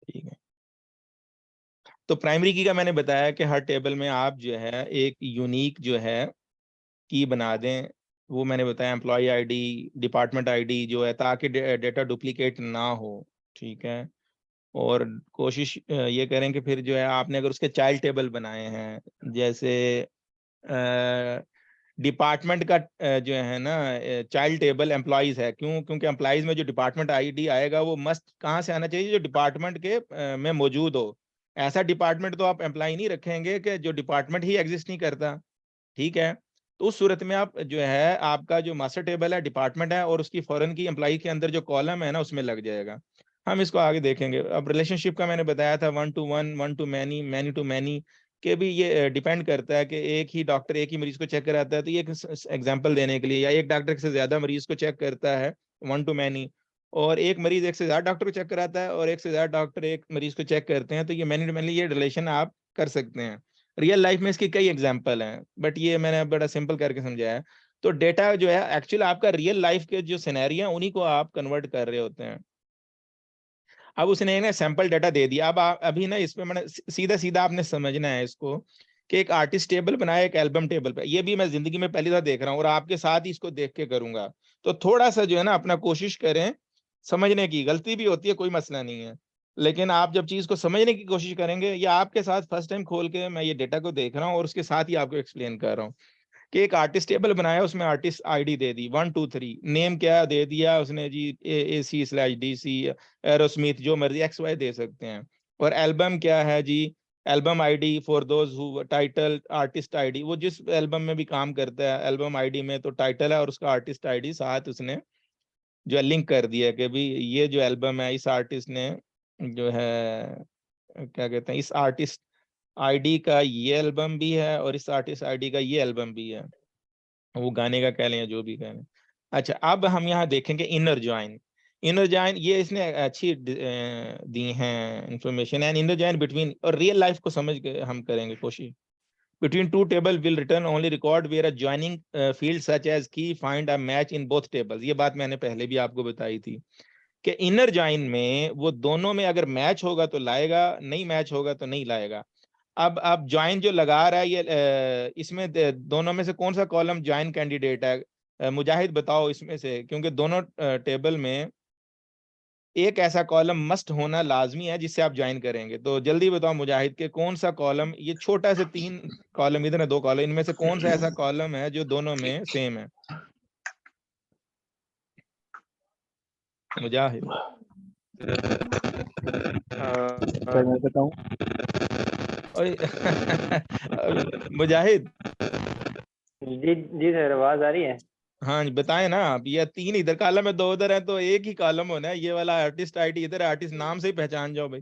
ठीक है, तो प्राइमरी की का मैंने बताया कि हर टेबल में आप जो है एक यूनिक जो है की बना दें। वो मैंने बताया एम्प्लॉय आईडी, डिपार्टमेंट आईडी जो है, ताकि डेटा डुप्लीकेट ना हो। ठीक है, और कोशिश ये करें कि फिर जो है आपने अगर उसके चाइल्ड टेबल बनाए हैं, जैसे डिपार्टमेंट का जो है ना चाइल्ड टेबल एम्प्लॉयज है, क्यों? क्योंकि एम्प्लॉयज में जो डिपार्टमेंट आईडी आएगा वो मस्ट कहाँ से आना चाहिए? जो डिपार्टमेंट के में मौजूद हो। ऐसा डिपार्टमेंट तो आप एम्प्लॉय नहीं रखेंगे कि जो डिपार्टमेंट ही एग्जिस्ट नहीं करता। ठीक है, तो उस सूरत में आप जो है आपका जो मास्टर टेबल है डिपार्टमेंट है, और उसकी फॉरेन की एम्प्लॉय के अंदर जो कॉलम है ना उसमें लग जाएगा। हम इसको आगे देखेंगे। अब रिलेशनशिप का मैंने बताया था, 1 to 1, 1 to many, many to many के भी ये डिपेंड करता है कि एक ही डॉक्टर एक ही मरीज को चेक कराता है, तो ये एग्जांपल देने के लिए, या एक डॉक्टर से ज्यादा मरीज को चेक करता है, 1 to many, और एक मरीज एक से ज्यादा डॉक्टर को चेक कराता है, और एक से ज्यादा डॉक्टर एक मरीज को चेक करते हैं, तो ये मैनी टू मैनी ये रिलेशन आप कर सकते हैं। रियल लाइफ में इसकी कई एग्जांपल हैं, बट ये मैंने बड़ा सिंपल करके समझाया है। तो डेटा जो है एक्चुअली आपका रियल लाइफ के जो सिनेरियो है उन्हीं को आप कन्वर्ट कर रहे होते हैं। अब उसने ना सैंपल डाटा दे दिया। अब अभी ना इसमें मैंने सीधा सीधा आपने समझना है इसको, कि एक आर्टिस्ट टेबल बनाया एक एल्बम टेबल पे। ये भी मैं जिंदगी में पहली बार देख रहा हूँ, और आपके साथ ही इसको देख के करूंगा। तो थोड़ा सा जो है ना अपना कोशिश करें समझने की। गलती भी होती है, कोई मसला नहीं है, लेकिन आप जब चीज को समझने की कोशिश करेंगे, या आपके साथ फर्स्ट टाइम खोल के मैं ये डेटा को देख रहा हूँ और उसके साथ ही आपको एक्सप्लेन कर रहा हूँ, कि एक आर्टिस्ट टेबल बनाया, उसमें आर्टिस्ट आईडी दे दी 1 2 3, नेम क्या दे दिया उसने जी, AC/DC, एरोस्मिथ, जो मर्जी XY दे सकते हैं। और एल्बम क्या है जी? Album ID for those who, title, artist ID, वो जिस एल्बम में भी काम करता है एल्बम आईडी में तो टाइटल है और उसका आर्टिस्ट आईडी साथ उसने जो है लिंक कर दिया कि भी ये जो एल्बम है इस आर्टिस्ट ने जो है क्या कहते हैं, इस आर्टिस्ट आईडी का ये एल्बम भी है और इस आर्टिस्ट आईडी का ये एल्बम भी है, वो गाने का कह लें या जो भी कह लें। अच्छा, अब हम यहाँ देखेंगे इनर जॉइन। इनर जॉइन ये इसने अच्छी दी हैं information, and inner join between, और रियल लाइफ को समझ के हम करेंगे कोशिश। Between two table will return only record where a joining field such as key find a match in both tables. ये बात मैंने पहले भी आपको बताई थी कि इनर जॉइन में वो दोनों में अगर मैच होगा तो लाएगा, नहीं मैच होगा तो नहीं लाएगा। अब ज्वाइन जो लगा रहा है ये इसमें दोनों में से कौन सा कॉलम ज्वाइन कैंडिडेट है? मुजाहिद बताओ इसमें से, क्योंकि दोनों टेबल में एक ऐसा कॉलम मस्ट होना लाजमी है जिससे आप ज्वाइन करेंगे। तो जल्दी बताओ मुजाहिद के कौन सा कॉलम, ये छोटा से 3 कॉलम इधर है 2 कॉलम, इनमें से कौन सा ऐसा कॉलम है जो दोनों में सेम है? मुजाहिद। सर मैं बताऊं? मुजाहिद। जी जी सर, आवाज आ रही है? हाँ जी, बताएं ना आप। ये 3 इधर कॉलम है, 2 उधर है, तो एक ही कॉलम होना है। ये वाला आर्टिस्ट आईडी इधर है, आर्टिस्ट नाम से ही पहचान जाओ भाई,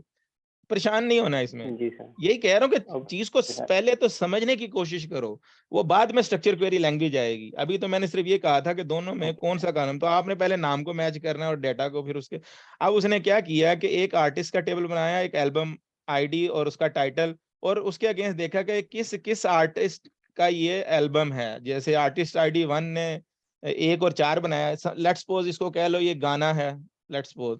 परेशान नहीं होना इसमें। जी सर। यही कह रहा हूँ कि चीज को ओके सर। पहले तो समझने की कोशिश करो, वो बाद में स्ट्रक्चर क्वेरी लैंग्वेज आएगी। अभी तो मैंने सिर्फ ये कहा था कि दोनों में ओके कौन सर। सा कॉलम, तो आपने पहले नाम को मैच करना है और डेटा को, फिर उसके। अब उसने क्या किया कि एक आर्टिस्ट का टेबल बनाया, एक एल्बम आईडी और उसका टाइटल, और उसके अगेंस्ट देखा कि किस किस आर्टिस्ट का ये एल्बम है। जैसे आर्टिस्ट आईडी 1 ने 1 और 4 बनाया, लेट्स सपोज इसको कह लो ये गाना है, लेट्स सपोज।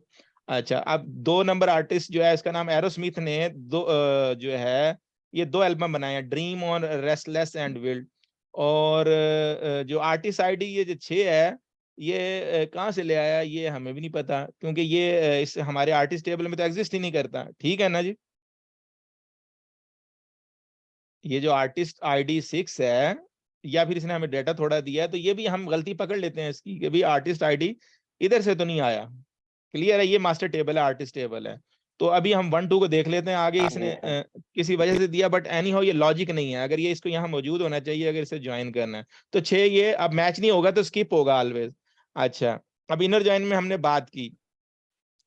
अच्छा, अब 2 नंबर आर्टिस्ट जो है इसका नाम एरोस्मिथ ने जो है ये 2 एल्बम बनाए हैं, ड्रीम और रेस्टलेस एंड विल्ड। और जो आर्टिस्ट आईडी ये जो 6 है, ये कहाँ से ले आया ये हमें भी नहीं पता, क्योंकि ये इस हमारे आर्टिस्ट टेबल में तो एग्जिस्ट ही नहीं करता। ठीक है ना जी? ये जो आर्टिस्ट आईडी 6 है, या फिर इसने हमें डेटा थोड़ा दिया है, तो ये भी हम गलती पकड़ लेते हैं इसकी कि भाई आर्टिस्ट आईडी इधर से तो नहीं आया। क्लियर है? ये मास्टर टेबल है, आर्टिस्ट टेबल है। तो अभी हम 1 2 को देख लेते हैं। आगे जी इसने सर। किसी वजह से दिया, बट एनी हाउ ये लॉजिक नहीं है। अगर ये इसको यहाँ मौजूद होना चाहिए, अगर इसे ज्वाइन करना है तो 6, ये अब मैच नहीं होगा तो स्किप होगा ऑलवेज। अच्छा, अब इनर ज्वाइन में हमने बात की,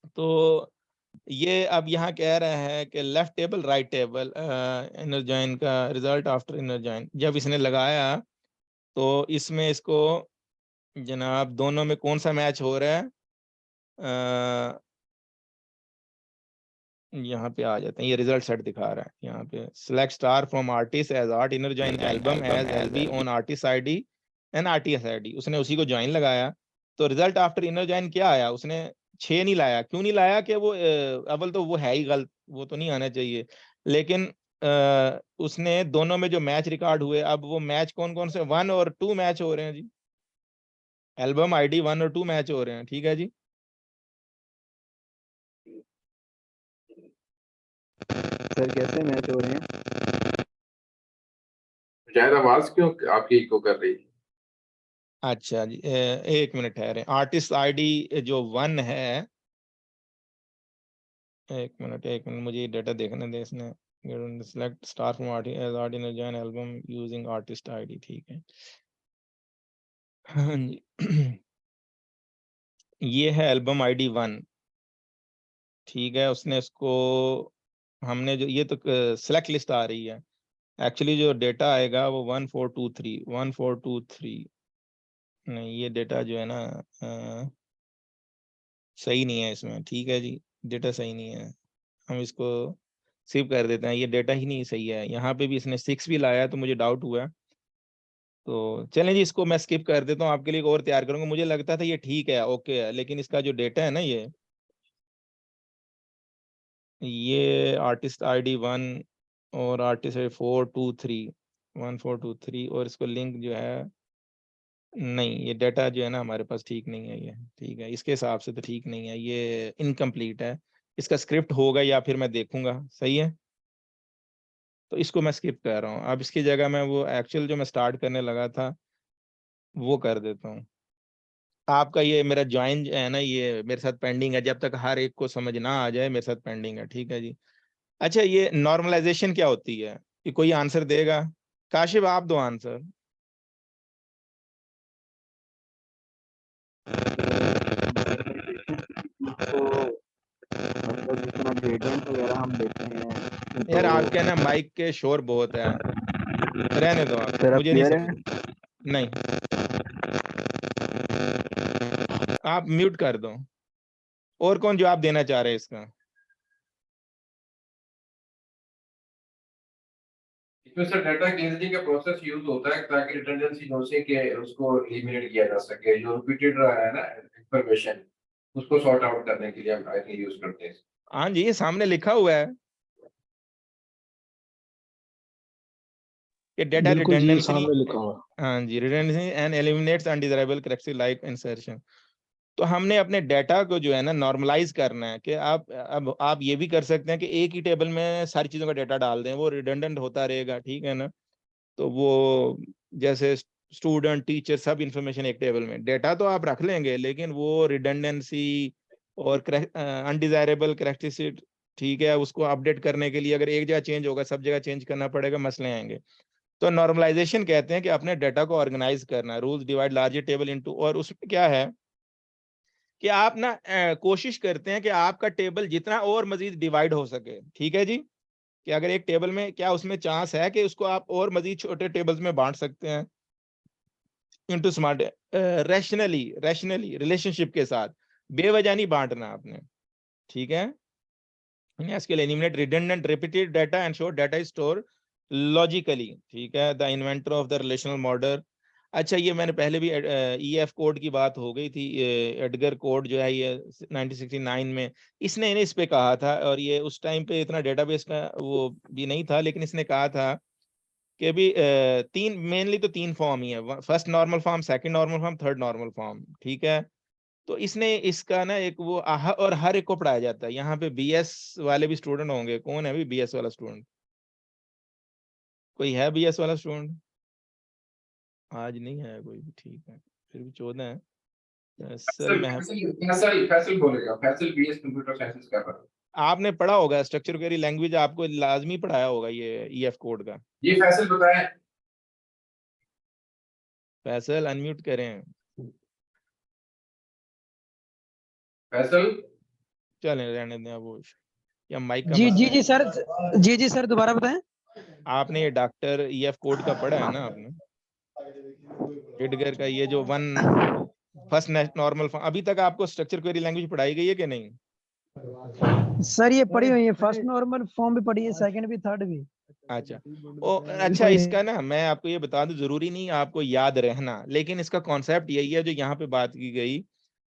तो ये अब यहाँ कह रहा है कि left table right table, inner join का रिजल्ट आफ्टर इनर ज्वाइन जब इसने लगाया, तो इसमें इसको जनाब दोनों में कौन सा मैच हो रहा है? यहाँ पे आ जाते हैं, ये रिजल्ट सेट दिखा रहा है यहाँ पे, select star from artist as art inner join album as LB on artist ID and RTS ID, उसने उसी को ज्वाइन लगाया। तो रिजल्ट आफ्टर इनर जॉइन क्या आया? उसने 6 नहीं लाया, क्यों नहीं लाया कि वो अव्वल तो वो है ही गलत, वो तो नहीं आना चाहिए, लेकिन उसने दोनों में जो मैच रिकॉर्ड हुए, अब वो मैच कौन कौन से 1 और 2 मैच हो रहे हैं जी, एल्बम आईडी 1 और 2 मैच हो रहे हैं, ठीक है जी। सर कैसे मैच हो रहे हैं? शायद आवाज क्यों आपकी इको कर रही है? अच्छा जी, एक मिनट ठहरे, आर्टिस्ट आईडी जो 1 है, एक मिनट मुझे ये डाटा देखने दे इसने, select star from artist join album using artist ID, ठीक है। हाँ जी ये है एल्बम आईडी 1, ठीक है। उसने इसको, हमने जो ये तो सिलेक्ट लिस्ट आ रही है, एक्चुअली जो डेटा आएगा वो 1423 नहीं, ये डेटा जो है ना सही नहीं है इसमें, ठीक है जी, डेटा सही नहीं है, हम इसको सेव कर देते हैं, ये डेटा ही नहीं सही है। यहाँ पे भी इसने 6 भी लाया है, तो मुझे डाउट हुआ है, तो चलें जी, इसको मैं स्किप कर देता हूँ, आपके लिए एक और तैयार करूंगा। मुझे लगता था ये ठीक है, ओके है, लेकिन इसका जो डेटा है ना, ये आर्टिस्ट आईडी 1 और आर्टिस्ट आईडी 1423 और इसको लिंक जो है, नहीं, ये डाटा जो है ना हमारे पास ठीक नहीं है, ये ठीक है, इसके हिसाब से तो ठीक नहीं है, ये इनकम्प्लीट है, इसका स्क्रिप्ट होगा या फिर मैं देखूंगा, सही है, तो इसको मैं स्किप कर रहा हूँ। अब इसकी जगह मैं वो एक्चुअल जो मैं स्टार्ट करने लगा था वो कर देता हूँ। आपका ये मेरा ज्वाइन है ना, ये मेरे साथ पेंडिंग है, जब तक हर एक को समझ ना आ जाए मेरे साथ पेंडिंग है, ठीक है जी। अच्छा, ये नॉर्मलाइजेशन क्या होती है, ये कोई आंसर देगा? काशिफ आप दो आंसर। तो मतलब जितना ग्रेडियंट वगैरह हम लेते हैं यार तो आपके ना माइक के शोर बहुत है, रहने दो आप, सर अब मुझे नहीं क्लियर समझ, है? नहीं, आप म्यूट कर दो। और कौन जवाब देना चाह रहे हैं इसका? इसमें सर डाटा क्लींजिंग का प्रोसेस यूज होता है ताकि रिडंडेंसी हो सके, उसको एलिमिनेट किया जा सके, जो रिपीटेड रहा है ना इंफॉर्मेशन, उसको सॉर्ट आउट करने के लिए हम आई थिंक यूज करते हैं। हाँ जी, ये सामने लिखा हुआ है कि डेटा बिल्कुल जी, ये रिडंडेंसी, सामने लिखा हुआ। हाँ जी, redundancy and eliminates undesirable corrective like insertion. तो हमने अपने डाटा को जो है ना नॉर्मलाइज करना है, कि आप अब आप ये भी कर सकते हैं कि एक ही टेबल में सारी चीज़ों का डाटा डाल दें, वो रिडंडेंट होता रहेगा, ठीक है ना। तो वो जैसे स्टूडेंट टीचर सब इंफॉर्मेशन एक टेबल में, डाटा तो आप रख लेंगे, लेकिन वो रिडंडेंसी और अनडिजायरेबल करेक्टरिस्टिक, ठीक है, उसको अपडेट करने के लिए अगर एक जगह चेंज होगा सब जगह चेंज करना पड़ेगा, मसले आएंगे। तो नॉर्मलाइजेशन कहते हैं कि अपने डाटा को ऑर्गेनाइज करना, rules divide larger table into, और उसमें क्या है कि आप ना कोशिश करते हैं कि आपका टेबल जितना और मजीद डिवाइड हो सके, ठीक है जी, कि अगर एक टेबल में क्या उसमें चांस है कि उसको आप और मजीद छोटे टेबल्स में बांट सकते हैं इनटू स्मार्ट, रैशनली रिलेशनशिप के साथ, बेवजह नहीं बांटना आपने, ठीक है। इसके लिए eliminate redundant repeated data and sure data is store logically, ठीक है, the inventor of the relational model. अच्छा, ये मैंने पहले भी ईएफ कोड की बात हो गई थी, एडगर कोड जो है ये 1969 में इसने इस पे कहा था, और ये उस टाइम पे इतना डेटाबेस का वो भी नहीं था, लेकिन इसने कहा था कि भी तीन मेनली तो 3 फॉर्म ही है, first normal form, second normal form, third normal form, ठीक है। तो इसने इसका ना एक वो और हर एक को पढ़ाया जाता है, यहाँ पे बीएस वाले भी स्टूडेंट होंगे, कौन है अभी बीएस वाला स्टूडेंट, कोई है बीएस वाला स्टूडेंट? आज नहीं है कोई भी, ठीक है, फिर भी 14 है। सर फैसल मैं, फैसल फैसल बोलेगा, फैसल बीएस कंप्यूटर साइंस कर रहा है। आपने पढ़ा होगा स्ट्रक्चर क्वेरी लैंग्वेज, आपको लाजमी पढ़ाया होगा ये ईएफ कोड का। ये फैसल बताएं। फैसल अनम्यूट करें, फैसल चलें रहने दें अब वो, या माइक का जी मसला जी है। जी सर, जी सर, दोबारा बताएं। आपने ये डॉक्टर ईएफ कोड का पढ़ा है ना आपने, एडगर का ये जो 1 फर्स्ट नॉर्मल फॉर्म, अभी तक आपको स्ट्रक्चर क्वेरी लैंग्वेज पढ़ाई गई है कि नहीं? सर ये पढ़ी हुई है, फर्स्ट नॉर्मल फॉर्म भी पढ़ी है, सेकंड भी, थर्ड भी। अच्छा, अच्छा, कोई इसका ना मैं आपको ये बता दूं, जरूरी नहीं आपको याद रहना, लेकिन इसका कॉन्सेप्ट यही है जो यहाँ पे बात की गई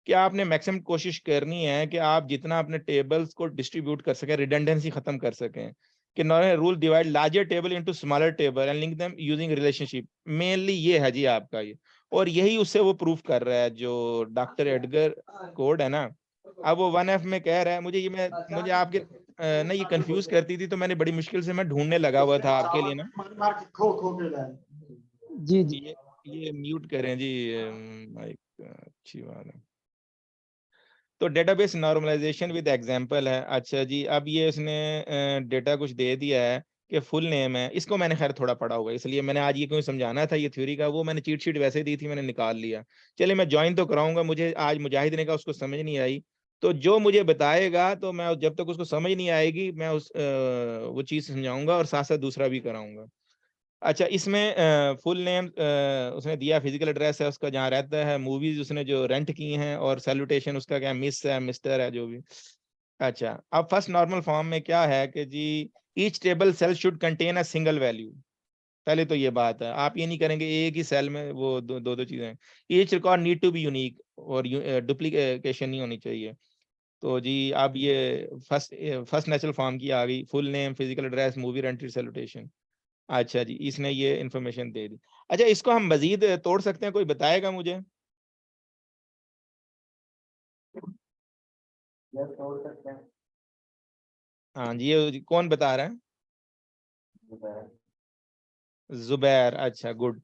कि आपने मैक्सिमम कोशिश करनी है कि आप जितना अपने टेबल्स को डिस्ट्रीब्यूट कर सकें, रिडंडेंसी खत्म कर सकें, कि rule divide larger table into smaller table and link them using relationship. Mainly ये है जी आपका ये, और यही उससे वो प्रूफ कर रहा है जो डॉक्टर एडगर कोड है ना। अब वो 1F में कह रहा है, मुझे आपके ना ये कंफ्यूज करती थी, तो मैंने बड़ी मुश्किल से मैं ढूंढने लगा हुआ था आपके लिए ना। जी जी ये म्यूट करें जी माइक, अच्छी बात है। तो डेटाबेस नॉर्मलाइजेशन विद एग्जांपल है। अच्छा जी, अब ये इसने डेटा कुछ दे दिया है कि फुल नेम है, इसको मैंने खैर थोड़ा पढ़ा होगा, इसलिए मैंने आज ये क्यों समझाना था ये थ्योरी का, वो मैंने चीट शीट वैसे दी थी, मैंने निकाल लिया। चलिए मैं ज्वाइन तो कराऊंगा, मुझे आज मुजाहिद ने का उसको समझ नहीं आई, तो जो मुझे बताएगा तो मैं जब तक उसको समझ नहीं आएगी मैं वो चीज़ समझाऊंगा और साथ साथ दूसरा भी कराऊंगा। अच्छा, इसमें फुल नेम उसने दिया, फिजिकल एड्रेस है उसका जहाँ रहता है, मूवीज उसने जो रेंट की हैं, और सैल्यूटेशन उसका क्या मिस है, मिस्टर है, जो भी। अच्छा, अब फर्स्ट नॉर्मल फॉर्म में क्या है कि जी each table cell should contain a single value. पहले तो ये बात है, आप ये नहीं करेंगे एक ही सेल में वो दो चीजें। Each record need to be unique, और डुप्लीकेशन नहीं होनी चाहिए। तो जी अब ये फर्स्ट नेचुरल फॉर्म की आ गई, full name, physical address, movie rented, salutation. अच्छा जी, इसने ये इन्फॉर्मेशन दे दी। अच्छा, इसको हम मजीद तोड़ सकते हैं, कोई बताएगा मुझे? तोड़ सकते हैं। हाँ जी, ये कौन बता रहा है? जुबैर, अच्छा गुड।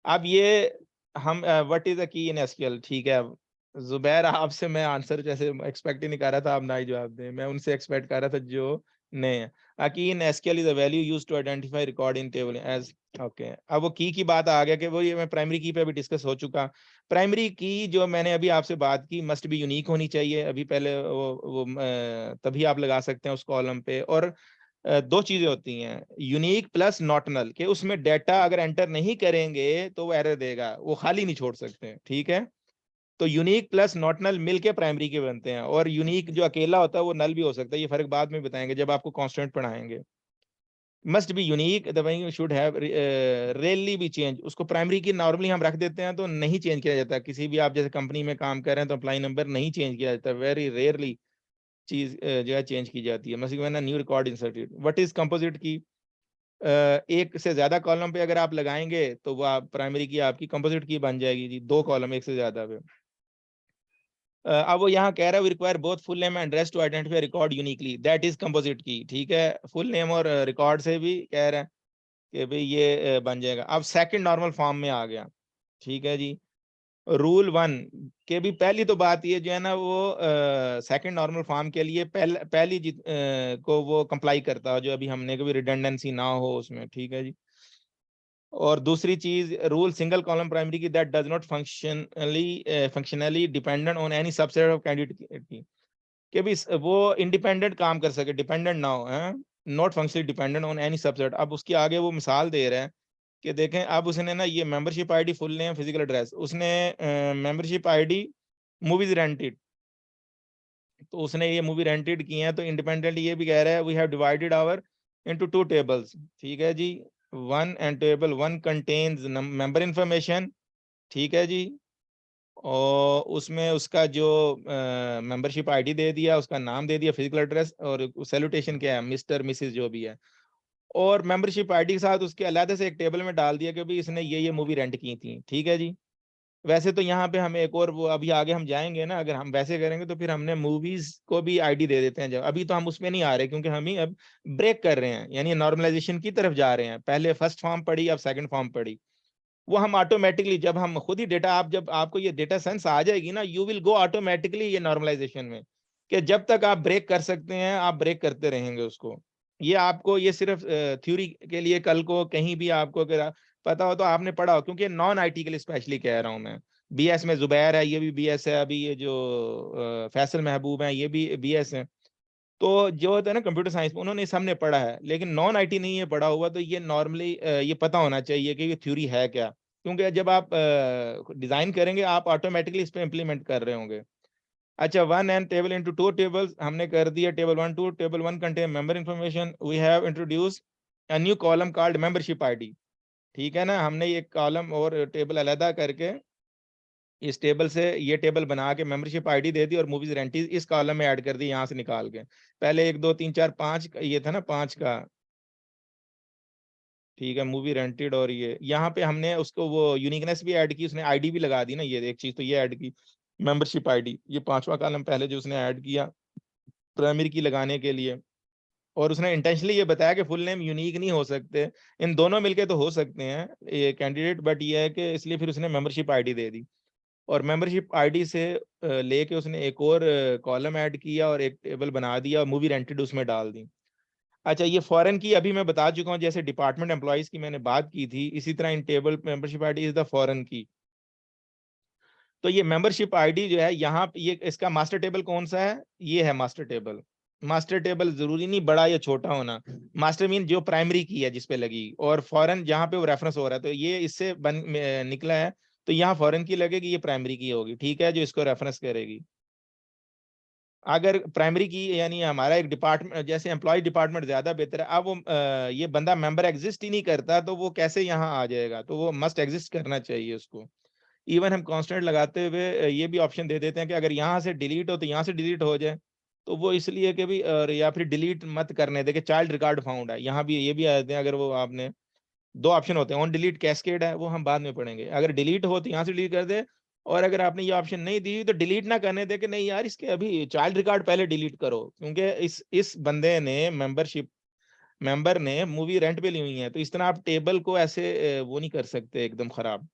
अब ये हम what is the key in SQL, ठीक है। अब जुबैर, आपसे मैं आंसर जैसे एक्सपेक्ट ही नहीं कर रहा था, आप ना ही जवाब दें, मैं उनसे एक्सपेक्ट कर रहा था जो नहीं है। Key in SQL is a value used to identify record in table as, okay. अब वो की बात आ गया कि वो ये मैं प्राइमरी की पे अभी डिस्कस हो चुका। प्राइमरी की जो मैंने अभी आपसे बात की, मस्ट भी यूनिक होनी चाहिए। अभी पहले वो तभी आप लगा सकते हैं उस कॉलम पे। और दो चीजें होती हैं, यूनिक प्लस नॉट नल, के उसमें डेटा अगर एंटर नहीं करेंगे तो वो एरर देगा, वो खाली नहीं छोड़ सकते, ठीक है। तो यूनिक प्लस नॉट नल मिलके प्राइमरी के बनते हैं, और यूनिक जो अकेला होता है वो नल भी हो सकता है, ये फर्क बाद में बताएंगे जब आपको कांस्टेंट पढ़ाएंगे। Must be unique, the should have rarely B change, उसको प्राइमरी की नॉर्मली हम रख देते हैं तो नहीं चेंज किया जाता। किसी भी आप जैसे कंपनी में काम कर रहे हैं तो अप्लाई नंबर नहीं चेंज किया जाता, वेरी रेयरली चीज जो है चेंज की जाती है। मसलन new record inserted. What is composite की? एक से ज्यादा कॉलम पे अगर आप लगाएंगे तो वो आप प्राइमरी की आपकी कंपोजिट की बन जाएगी जी, दो कॉलम एक से ज्यादा पे। अब वो यहाँ कह रहा है, require both full name and address to identify record uniquely, that is composite key, ठीक है। फुल नेम और रिकॉर्ड से भी कह रहा है कि भाई ये बन जाएगा। अब सेकंड नॉर्मल फॉर्म में आ गया, ठीक है जी। रूल 1 के भी पहली तो बात ये जो है ना, वो सेकंड नॉर्मल फॉर्म के लिए पहली को वो कंप्लाई करता है, जो अभी हमने कभी रिडंडेंसी ना हो उसमें, ठीक है जी। और दूसरी चीज, रूल सिंगल कॉलम प्राइमरी की, that does not functionally dependent on any subset of candidate की, कि भी वो इंडिपेंडेंट काम कर सके, डिपेंडेंट ना हो, not functionally dependent on any subset. अब उसके आगे वो मिसाल दे रहे हैं कि देखें, अब उसने ना ये membership ID, full name, physical address, उसने मेंबरशिप आईडी मूवीज रेंटेड, तो उसने ये मूवी रेंटेड की है, तो इंडिपेंडेंटली ये भी कह रहा है we have divided our into two tables, ठीक है जी। One and table one contains member information, ठीक है जी, और उसमें उसका जो मेंबरशिप आईडी दे दिया, उसका नाम दे दिया, फिजिकल एड्रेस, और सैल्यूटेशन क्या है, मिस्टर मिसेस जो भी है। और मेंबरशिप आईडी के साथ उसके अलग से एक टेबल में डाल दिया कि भाई इसने ये मूवी रेंट की थी, ठीक है जी। वैसे तो यहाँ पे हमें एक और, वो अभी आगे हम जाएंगे ना, अगर हम वैसे करेंगे तो फिर हमने मूवीज को भी आईडी दे देते हैं। जब अभी तो हम उसमें नहीं आ रहे, क्योंकि हम ही अब ब्रेक कर रहे हैं, यानी नॉर्मलाइजेशन की तरफ जा रहे हैं। पहले फर्स्ट फॉर्म पढ़ी, अब सेकंड फॉर्म पढ़ी। वो हम ऑटोमेटिकली, जब हम खुद ही डेटा, आप जब आपको ये डेटा सेंस आ जाएगी ना, यू विल गो ऑटोमेटिकली ये नॉर्मलाइजेशन में, कि जब तक आप ब्रेक कर सकते हैं आप ब्रेक करते रहेंगे उसको। ये आपको, ये सिर्फ थ्योरी के लिए, कल को कहीं भी आपको अगर पता हो तो आपने पढ़ा हो, क्योंकि नॉन आईटी के लिए स्पेशली कह रहा हूँ मैं। बीएस में जुबैर है, ये भी बीएस है, अभी ये जो फैसल महबूब है ये भी बीएस है। तो जो होता है ना कंप्यूटर साइंस में, उन्होंने सामने पढ़ा है, लेकिन नॉन आईटी नहीं ये पढ़ा हुआ, तो ये नॉर्मली ये पता होना चाहिए कि ये थ्योरी है क्या, क्योंकि जब आप डिजाइन करेंगे आप ऑटोमेटिकली इस पे इंप्लीमेंट कर रहे होंगे। अच्छा, one and table into two tables हमने कर दिया, table one two, table one contain member information, we have introduce a new column called membership ID, ठीक है ना। हमने ये कॉलम और टेबल अलग करके इस टेबल से ये टेबल बना के मेंबरशिप आईडी दे दी और मूवीज रेंटेड इस कॉलम में ऐड कर दी यहाँ से निकाल के। पहले 1 2 3 4 5 ये था ना 5 का, ठीक है, मूवी रेंटेड, और ये यहाँ पे हमने उसको वो यूनिकनेस भी ऐड की, उसने आईडी भी लगा दी ना, ये एक चीज तो ये ऐड की मेंबरशिप आईडी, ये 5वां कॉलम पहले जो उसने ऐड किया प्राइमरी की लगाने के लिए। और उसने इंटेंशनली ये बताया कि फुल नेम यूनिक नहीं हो सकते, इन दोनों मिलके तो हो सकते हैं ये कैंडिडेट, बट ये है कि इसलिए फिर उसने मेंबरशिप आईडी दे दी। और मेंबरशिप आईडी से लेके उसने एक और कॉलम ऐड किया और एक टेबल बना दिया और मूवी रेंटेड उसमें डाल दी। अच्छा, ये फॉरेन की अभी मैं बता चुका हूँ, जैसे डिपार्टमेंट एम्प्लॉइज की मैंने बात की थी, इसी तरह इन table membership ID is the foreign की। तो ये मेंबरशिप आईडी जो है यहाँ पे ये इसका मास्टर टेबल कौन सा है, ये है मास्टर टेबल। मास्टर टेबल जरूरी नहीं बड़ा या छोटा होना, मास्टर मीन जो प्राइमरी की है जिस पे लगी, और फॉरेन जहाँ पे वो रेफरेंस हो रहा है, तो ये इससे निकला है, तो यहाँ फॉरेन की लगेगी, ये प्राइमरी की होगी, ठीक है, जो इसको रेफरेंस करेगी। अगर प्राइमरी की यानी हमारा एक डिपार्टमेंट जैसे एम्प्लॉय डिपार्टमेंट ज्यादा बेहतर है, अब वो ये बंदा मेंबर एग्जिस्ट ही नहीं करता तो वो कैसे यहाँ आ जाएगा, तो वो मस्ट एग्जिस्ट करना चाहिए उसको। इवन हम कांस्टेंट लगाते हुए ये भी ऑप्शन दे देते हैं कि अगर यहाँ से डिलीट हो तो यहाँ से डिलीट हो जाए, तो वो इसलिए कि भी या फिर डिलीट मत करने दे कि चाइल्ड रिकॉर्ड फाउंड है, यहाँ भी ये भी आते हैं। अगर वो आपने दो ऑप्शन होते हैं, ऑन डिलीट कैस्केड है, वो हम बाद में पढ़ेंगे, अगर डिलीट हो तो यहाँ से डिलीट कर दे, और अगर आपने ये ऑप्शन नहीं दी तो डिलीट ना करने दे कि नहीं यार इसके अभी चाइल्ड रिकॉर्ड पहले डिलीट करो, क्योंकि इस बंदे ने मेंबर ने मूवी रेंट पे ली हुई है, तो इस तरह आप टेबल को ऐसे वो नहीं कर सकते एकदम खराब।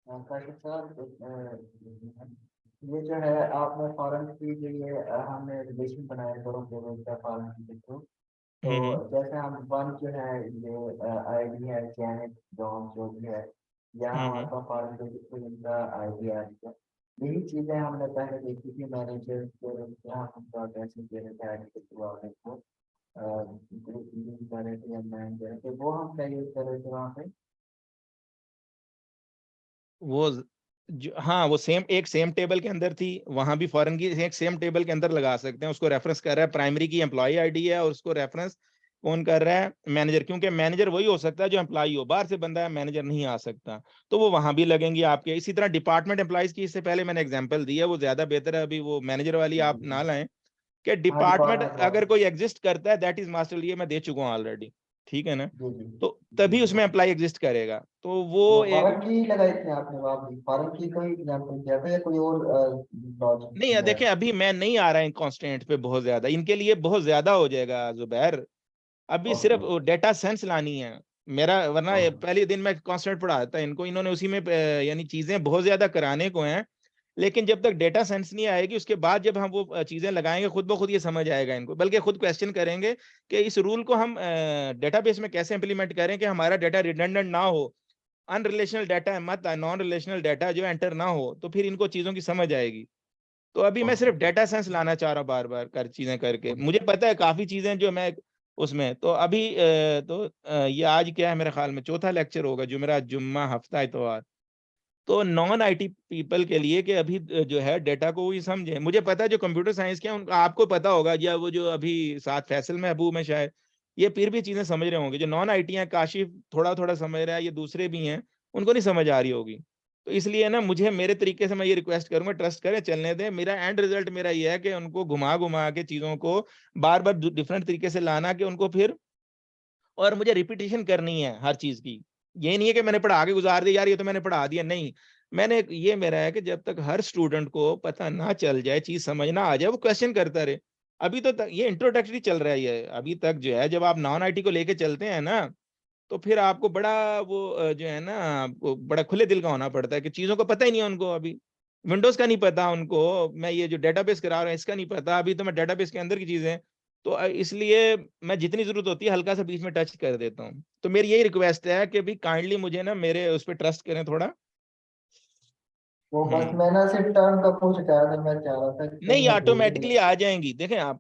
काशिफ साहब, ये जो है आपने फॉरेन की जो ये हमने रिलेशन बनाया दोनों टेबल का फॉरेन की के थ्रू, तो जैसे हम वन जो है ये आईडी है जैनेट जॉन जो भी है, यहाँ हमारे पास फॉरेन के थ्रू इनका आईडी आ गया। यही चीजें हमने पहले देखी थी मैनेजर के यहाँ हम कैसे दे रहे थे आईडी के थ्रू आपने को ग्रुप यूज कर रहे थे या मैनेजर, तो वो हम क्या यूज कर रहे थे वहाँ पे। वो हाँ, वो सेम टेबल के अंदर थी, वहां भी फॉरेन की एक सेम टेबल के अंदर लगा सकते हैं, उसको रेफरेंस कर रहा है प्राइमरी की एम्प्लॉय आईडी है, और उसको रेफरेंस कौन कर रहा है, मैनेजर, क्योंकि मैनेजर वही हो सकता है जो एम्प्लॉय हो, बाहर से बंदा है मैनेजर नहीं आ सकता, तो वो वहां भी लगेंगे आपके। इसी तरह डिपार्टमेंट एम्प्लॉयज की इससे पहले मैंने एग्जांपल दी है, वो ज्यादा बेहतर है, अभी वो मैनेजर वाली आप ना लाएं, कि हाँ डिपार्टमेंट डिपार्टमेंट अगर वाले। कोई एग्जिस्ट करता है दैट इज मास्टर, ये मैं दे चुका हूँ ऑलरेडी, ठीक है ना, जी जी तो तभी उसमें अप्लाई एग्जिस्ट करेगा, तो वो वो एक फॉरेन की लगाई थी आपने, वहाँ भी फॉरेन की कोई एग्जाम्पल किया था या कोई और नहीं है। लॉजिक है। देखें अभी मैं नहीं आ रहा है कॉन्स्टेंट पे बहुत ज्यादा, इनके लिए बहुत ज्यादा हो जाएगा जुबैर, अभी ओके सिर्फ डेटा सेंस लानी है मेरा, वरना ओके पहले दिन मैं कांस्टेंट पढ़ाता था इनको, इन्होंने उसी में यानी चीजें बहुत ज्यादा कराने को हैं, लेकिन जब तक डेटा सेंस नहीं आएगी उसके बाद जब हम वो चीजें लगाएंगे खुद ब खुद ये समझ आएगा इनको, बल्कि खुद क्वेश्चन करेंगे कि इस रूल को हम डेटाबेस में कैसे इंप्लीमेंट करें कि हमारा डेटा रिडंडेंट ना हो, अनरिलेशनल डाटा मत, नॉन रिलेशनल डाटा जो एंटर ना हो, तो फिर इनको चीजों की समझ आएगी। तो अभी मैं ओके सिर्फ डेटा साइंस लाना चाह रहा हूँ बार बार कर चीजें करके, मुझे पता है काफी चीजें जो मैं उसमें, तो अभी ये आज क्या है, मेरे ख्याल में चौथा लेक्चर होगा, जुमेरात जुम्मा हफ्ता इतवार, तो नॉन आईटी पीपल के लिए कि अभी जो है डेटा को ही समझे। मुझे पता है जो कंप्यूटर साइंस के हैं उनका आपको पता होगा, या वो जो अभी साथ फैसल महबूब में शायद, ये फिर भी चीजें समझ रहे होंगे, जो नॉन आईटी हैं काशिफ थोड़ा थोड़ा समझ रहा है, ये दूसरे भी हैं उनको नहीं समझ आ रही होगी, तो इसलिए ना मुझे मेरे तरीके से मैं ये रिक्वेस्ट करूंगा, ट्रस्ट करें, चलने दें, मेरा एंड रिजल्ट मेरा ये है कि उनको घुमा घुमा के चीजों को बार बार डिफरेंट तरीके से लाना, कि उनको फिर, और मुझे रिपीटेशन करनी है हर चीज की, ये नहीं है कि मैंने पढ़ा आगे गुजार दिया यार ये तो मैंने पढ़ा दिया, नहीं, मैंने ये मेरा है कि जब तक हर स्टूडेंट को पता ना चल जाए, चीज समझ ना आ जाए, वो क्वेश्चन करता रहे। अभी तो ये इंट्रोडक्टरी चल रहा है, ये अभी तक जो है, जब आप नॉन आईटी को लेके चलते हैं ना, तो फिर आपको बड़ा वो जो है ना, आपको बड़ा खुले दिल का होना पड़ता है कि चीजों को पता ही नहीं है उनको, अभी विंडोज का नहीं पता उनको, मैं ये जो डेटाबेस करा रहा हूँ इसका नहीं पता, अभी तो मैं डेटाबेस के अंदर की चीजें, तो इसलिए मैं जितनी जरूरत होती है हल्का सा बीच में टच कर देता हूँ, तो मेरी यही रिक्वेस्ट है कि भी काइंडली मुझे ना मेरे उस पर ट्रस्ट करें थोड़ा। वो बस हम्म, मैं ना सिर्फ टर्म का पूछ रहा था, मैं चाह रहा था कि कहीं नहीं मैं भूल ही ऑटोमेटिकली आ जाएंगी, देखें आप,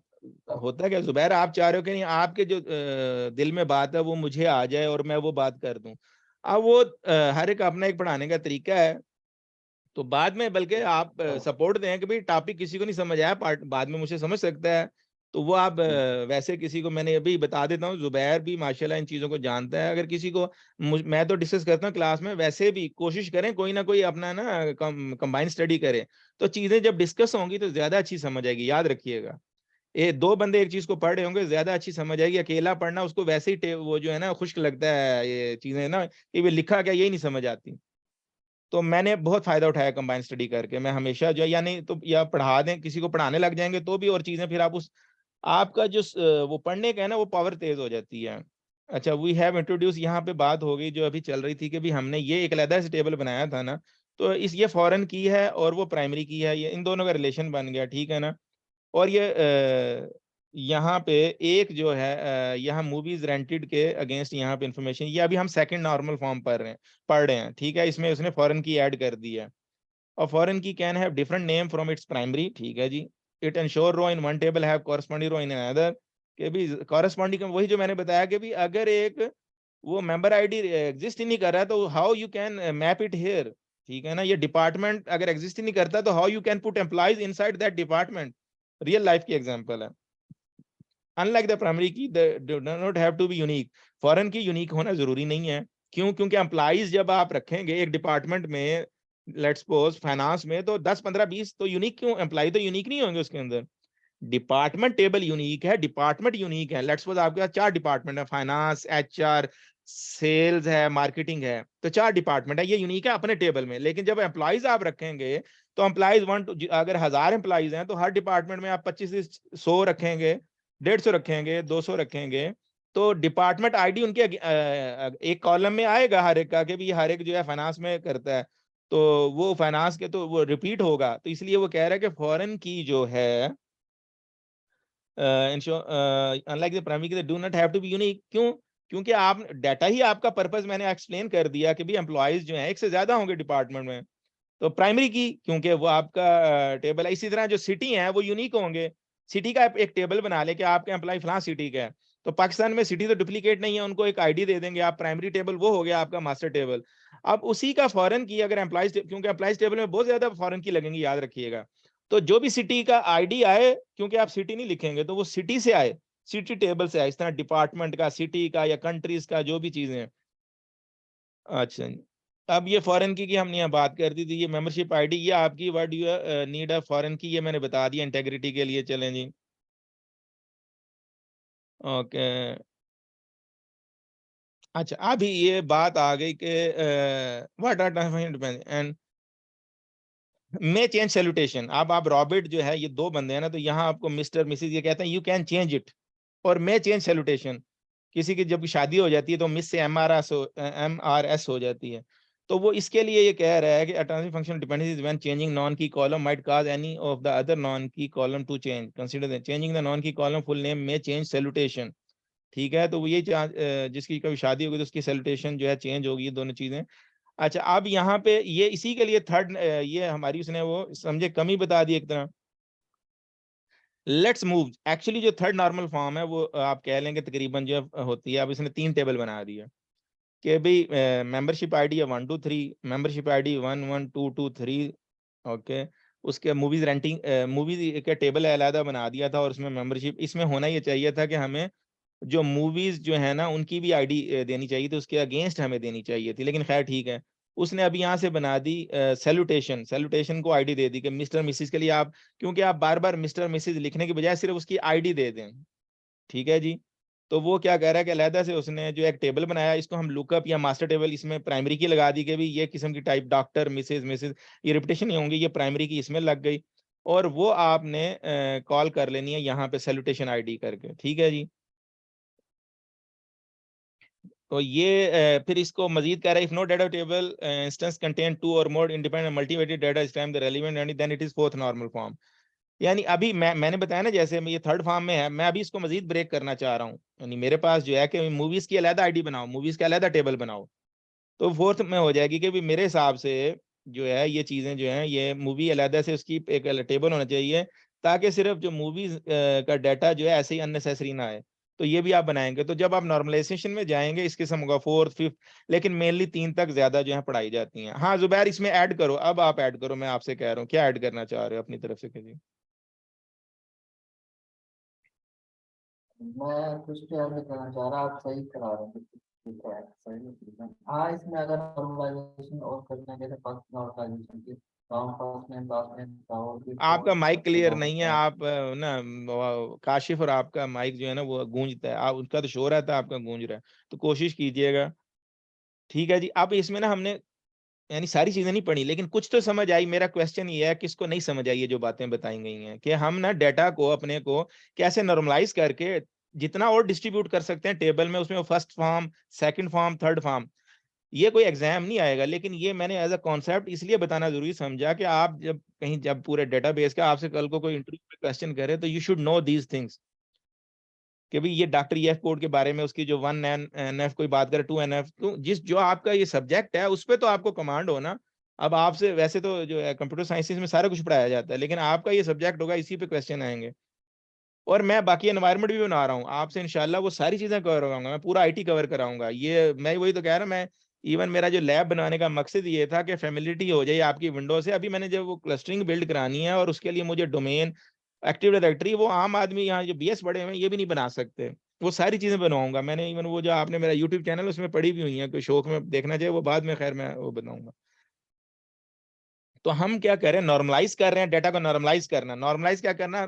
होता क्या जुबैर, आप चाह रहे हो कि नहीं आपके जो दिल में बात है वो मुझे आ जाए और मैं वो बात कर दूं, अब वो हर एक अपना एक पढ़ाने का तरीका है, तो बाद में बल्कि आप नहीं। सपोर्ट दें कि भाई टॉपिक किसी को नहीं समझ आया, पार्ट बाद में मुझे समझ सकता है, तो वो आप वैसे किसी को, मैंने अभी बता देता हूँ, जुबैर भी माशाल्लाह इन चीज़ों को जानता है। अगर किसी को मैं तो डिस्कस करता हूँ क्लास में, वैसे भी कोशिश करें कोई ना कोई अपना ना कंबाइन स्टडी करे, तो चीज़ें जब डिस्कस होंगी तो ज़्यादा अच्छी समझ आएगी। याद रखिएगा, ये दो बंदे एक चीज को पढ़ रहे होंगे, ज्यादा अच्छी समझ आएगी। अकेला पढ़ना उसको वैसे ही वो जो है ना खुश्क लगता है, ये चीजें ना ये भी लिखा क्या, यही नहीं समझ आती। तो मैंने बहुत फायदा उठाया कंबाइन स्टडी करके। मैं हमेशा जो है, या नहीं तो या पढ़ा दें, किसी को पढ़ाने लग जाएंगे तो भी, और चीजें फिर आप उस आपका जो वो पढ़ने का है ना, वो पावर तेज हो जाती है। अच्छा, वी हैव इंट्रोड्यूस, यहाँ पे बात हो गई जो अभी चल रही थी कि भी हमने ये एक अलग से टेबल बनाया था ना, तो इस ये फॉरेन की है और वो प्राइमरी की है, ये इन दोनों का रिलेशन बन गया, ठीक है ना। और ये यहाँ पे एक जो है यहाँ मूवीज रेंटेड के अगेंस्ट यहाँ पे इंफॉर्मेशन, ये अभी हम सेकंड नॉर्मल फॉर्म पढ़ रहे हैं, ठीक है। इसमें उसने फॉरेन की ऐड कर दी है। और foreign key can have different name from its primary, ठीक है जी। It ensure row in one table have corresponding row in another, के भी कॉरस्पॉन्डिंग, वही जो मैंने बताया कि भी अगर एक वो मेंबर आईडी एग्जिस्ट ही नहीं कर रहा है तो how you can map it here, ठीक है ना। ये डिपार्टमेंट अगर एग्जिस्ट ही नहीं करता तो how you can put employees inside that department. Real life की एग्जांपल है। Unlike the primary key do not have to be unique, foreign key unique होना जरूरी नहीं है। क्यों? क्योंकि एम्प्लॉइज जब आप रखेंगे एक डिपार्टमेंट में, लेट्स सपोज फाइनेंस में, तो 10 15 20 तो यूनिक, क्यों एम्प्लॉय तो यूनिक नहीं होंगे उसके अंदर। डिपार्टमेंट टेबल यूनिक है, डिपार्टमेंट यूनिक है। लेट्स सपोज आपके पास 4 डिपार्टमेंट है, फाइनेंस, एचआर, सेल्स है, मार्केटिंग है, तो 4 डिपार्टमेंट है, ये यूनिक है अपने टेबल में। लेकिन जब एम्प्लॉइज आप रखेंगे तो एम्प्लॉइज अगर 1000 एम्प्लॉइज हैं तो हर डिपार्टमेंट में आप 25 से 100 रखेंगे, 150 रखेंगे, 200 रखेंगे, तो डिपार्टमेंट आईडी उनके एक कॉलम में आएगा हर एक का, कि भी हर एक जो है फाइनेंस में करता है, तो वो फाइनेंस के तो वो रिपीट होगा। तो इसलिए वो कह रहा है कि फॉरेन की जो है unlike the primary key do not have to be unique. क्यों? क्योंकि आप डाटा ही आपका पर्पस मैंने एक्सप्लेन कर दिया कि भी एम्प्लॉइज जो है एक से ज्यादा होंगे डिपार्टमेंट में, तो प्राइमरी की क्योंकि वो आपका टेबल है। इसी तरह जो सिटी है वो यूनिक होंगे। सिटी का एक टेबल बना ले कि आपके एम्प्लॉय फलां सिटी का है, तो पाकिस्तान में सिटी तो डुप्लीकेट नहीं है, उनको एक आईडी दे देंगे आप, प्राइमरी टेबल वो हो गया आपका मास्टर टेबल। अब उसी का फॉरेन की अगर एम्प्लॉइज, क्योंकि एम्प्लॉइज टेबल में बहुत ज्यादा फॉरेन की लगेंगी, याद रखिएगा। तो जो भी सिटी का आईडी आए, क्योंकि आप सिटी नहीं लिखेंगे, तो वो सिटी से आए, सिटी टेबल से आए, इस तरह डिपार्टमेंट का, सिटी का या कंट्रीज का जो भी चीजें हैं। अच्छा जी। अब ये फॉरेन की हमने यहाँ बात कर दी थी, ये मेंबरशिप आईडी, ये आपकी what you need a foreign की, ये मैंने बता दिया इंटेग्रिटी के लिए। चलें जी, ओके। अच्छा, अभी ये बात आ गई कि what are and may change salutation. अब आप रॉबर्ट जो है, ये दो बंदे हैं ना, तो यहाँ आपको मिस्टर मिसिज ये कहते हैं, यू कैन चेंज इट। और मे चेंज सैल्यूटेशन, किसी की जब शादी हो जाती है तो मिस से MRS हो जाती है। तो वो इसके लिए ये कह रहा है कि attorney function dependence is when changing non key column might cause any of the other non key column to change, consider that changing the non key column full name में चेंज सैल्यूटेशन, ठीक है। तो वो ये जिसकी कभी शादी होगी तो उसकी सैल्यूटेशन जो है चेंज होगी, ये दोनों चीजें। अच्छा, अब यहाँ पे ये इसी के लिए थर्ड, ये हमारी उसने वो समझे कमी बता दी एक तरह। लेट्स मूव, एक्चुअली जो थर्ड नॉर्मल फॉर्म है वो आप कह लेंगे तकरीबन जो होती है, अब इसने 3 टेबल बना दिया कि भाई मेंबरशिप आईडी है 1 2 3, मेंबरशिप आईडी 1 1 2 2 3, ओके। उसके मूवीज रेंटिंग, मूवीज का टेबल अलहदा बना दिया था, और उसमें मेंबरशिप इसमें होना ये चाहिए था कि हमें जो मूवीज जो है ना उनकी भी आईडी देनी चाहिए थी, उसके अगेंस्ट हमें देनी चाहिए थी, लेकिन खैर ठीक है। उसने अभी यहाँ से बना दी सैल्यूटेशन, सैल्यूटेशन को आईडी दे दी कि मिस्टर मिसिस के लिए आप, क्योंकि आप बार बार मिस्टर मिसिस लिखने के बजाय सिर्फ उसकी आईडी दे दें, ठीक है जी। तो वो क्या कह रहा है कि अलहदा से उसने जो एक टेबल बनाया, इसको हम लुकअप या मास्टर टेबल, इसमें प्राइमरी की लगा दी कि भी ये किस्म की टाइप डॉक्टर मिसेज मिसेज, ये रिपीटेशन नहीं होंगी, ये प्राइमरी की इसमें लग गई, और वो आपने कॉल कर लेनी है यहाँ पे सैल्यूटेशन आईडी करके, ठीक है जी। तो ये फिर इसको मजीद कह रहा है, if no data table instance contain 2 or more independent multivalued data is time the relevant and then it is fourth normal form. यानी अभी मैंने बताया ना, जैसे ये थर्ड फॉर्म में है, मैं अभी इसको मजीद ब्रेक करना चाह रहा हूँ। यानी मेरे पास जो है कि मूवीज की अलहदा आईडी बनाओ, मूवीज का अलहदा टेबल बनाओ, तो फोर्थ में हो जाएगी कि भी मेरे हिसाब से जो है ये चीजें जो हैं, ये मूवी अलहदा से उसकी एक टेबल होना चाहिए, ताकि सिर्फ जो मूवीज का डाटा जो है ऐसे ही अननेसेसरी ना आए। तो ये भी आप बनाएंगे, तो जब आप नॉर्मलाइजेशन में जाएंगे इस किस्म होगा फोर्थ फिफ्थ, लेकिन मेनली 3 तक ज्यादा जो है पढ़ाई जाती हैं। हाँ जुबैर, इसमें ऐड करो, अब आप ऐड करो, मैं आपसे कह रहा हूँ क्या ऐड करना चाह रहे हो अपनी तरफ से, कीजिए। मैं कुछ भी ऐड नहीं करना चाह रहा, आप सही करा रहे हैं, ठीक है, सही है। हाँ, इसमें अगर नॉर्मलाइजेशन और करना है, जैसे फर्स्ट नॉर्मलाइजेशन की फर्स्ट नेम लास्ट नेम का और भी आपका माइक सबसे क्लियर नहीं है, नॉर्मल। आप ना काशिफ, और आपका माइक जो है ना वो गूंजता है, आप उनका तो शोर आता है, आपका गूंज रहा है, तो कोशिश कीजिएगा। ठीक है जी। अब इसमें ना हमने यानी सारी चीजें नहीं पढ़ी, लेकिन कुछ तो समझ आई। मेरा क्वेश्चन ये है, किसको नहीं समझ आई ये जो बातें बताई गई हैं, कि हम ना डेटा को अपने को कैसे नॉर्मलाइज करके जितना और डिस्ट्रीब्यूट कर सकते हैं टेबल में, उसमें first form, second form, third form. ये कोई एग्जाम नहीं आएगा, लेकिन ये मैंने एज अ कॉन्सेप्ट इसलिए बताना जरूरी समझा कि आप जब कहीं, जब पूरे डेटाबेस का आपसे कल को कोई इंटरव्यू में क्वेश्चन करे, तो you should know these things, कि भाई ये डॉक्टर EF कोड के बारे में, उसकी जो 1NF कोई बात करे, 2NF, तो जिस जो आपका ये सब्जेक्ट है उस पे तो आपको कमांड हो ना। अब आपसे वैसे तो जो है कंप्यूटर साइंसेज में सारा कुछ पढ़ाया जाता है, लेकिन आपका ये सब्जेक्ट होगा, इसी पे क्वेश्चन आएंगे। और मैं बाकी एनवायरनमेंट भी बना रहा हूँ आपसे, इंशाल्लाह वो सारी चीजें कवर कराऊंगा, मैं पूरा IT कवर कराऊंगा। ये मैं वही तो कह रहा, मैं इवन मेरा जो लैब बनाने का मकसद ये था कि फैमिलिटी हो जाए आपकी विंडो से। अभी मैंने जब वो क्लस्टरिंग बिल्ड करानी है, और उसके लिए मुझे डोमेन, एक्टिव डायरेक्टरी, वो आम आदमी यहाँ जो BS पढ़े हुए हैं ये भी नहीं बना सकते, वो सारी चीजें बनवाऊंगा मैंने। इवन वो जो आपने मेरा यूट्यूब चैनल उसमें पड़ी भी हुई है, कोई शौक में देखना चाहिए, वो बाद में खैर मैं वो बनाऊंगा। तो हम क्या कर रहे हैं, नॉर्मलाइज कर रहे हैं डेटा को, नॉर्मलाइज करना। नॉर्मलाइज क्या करना,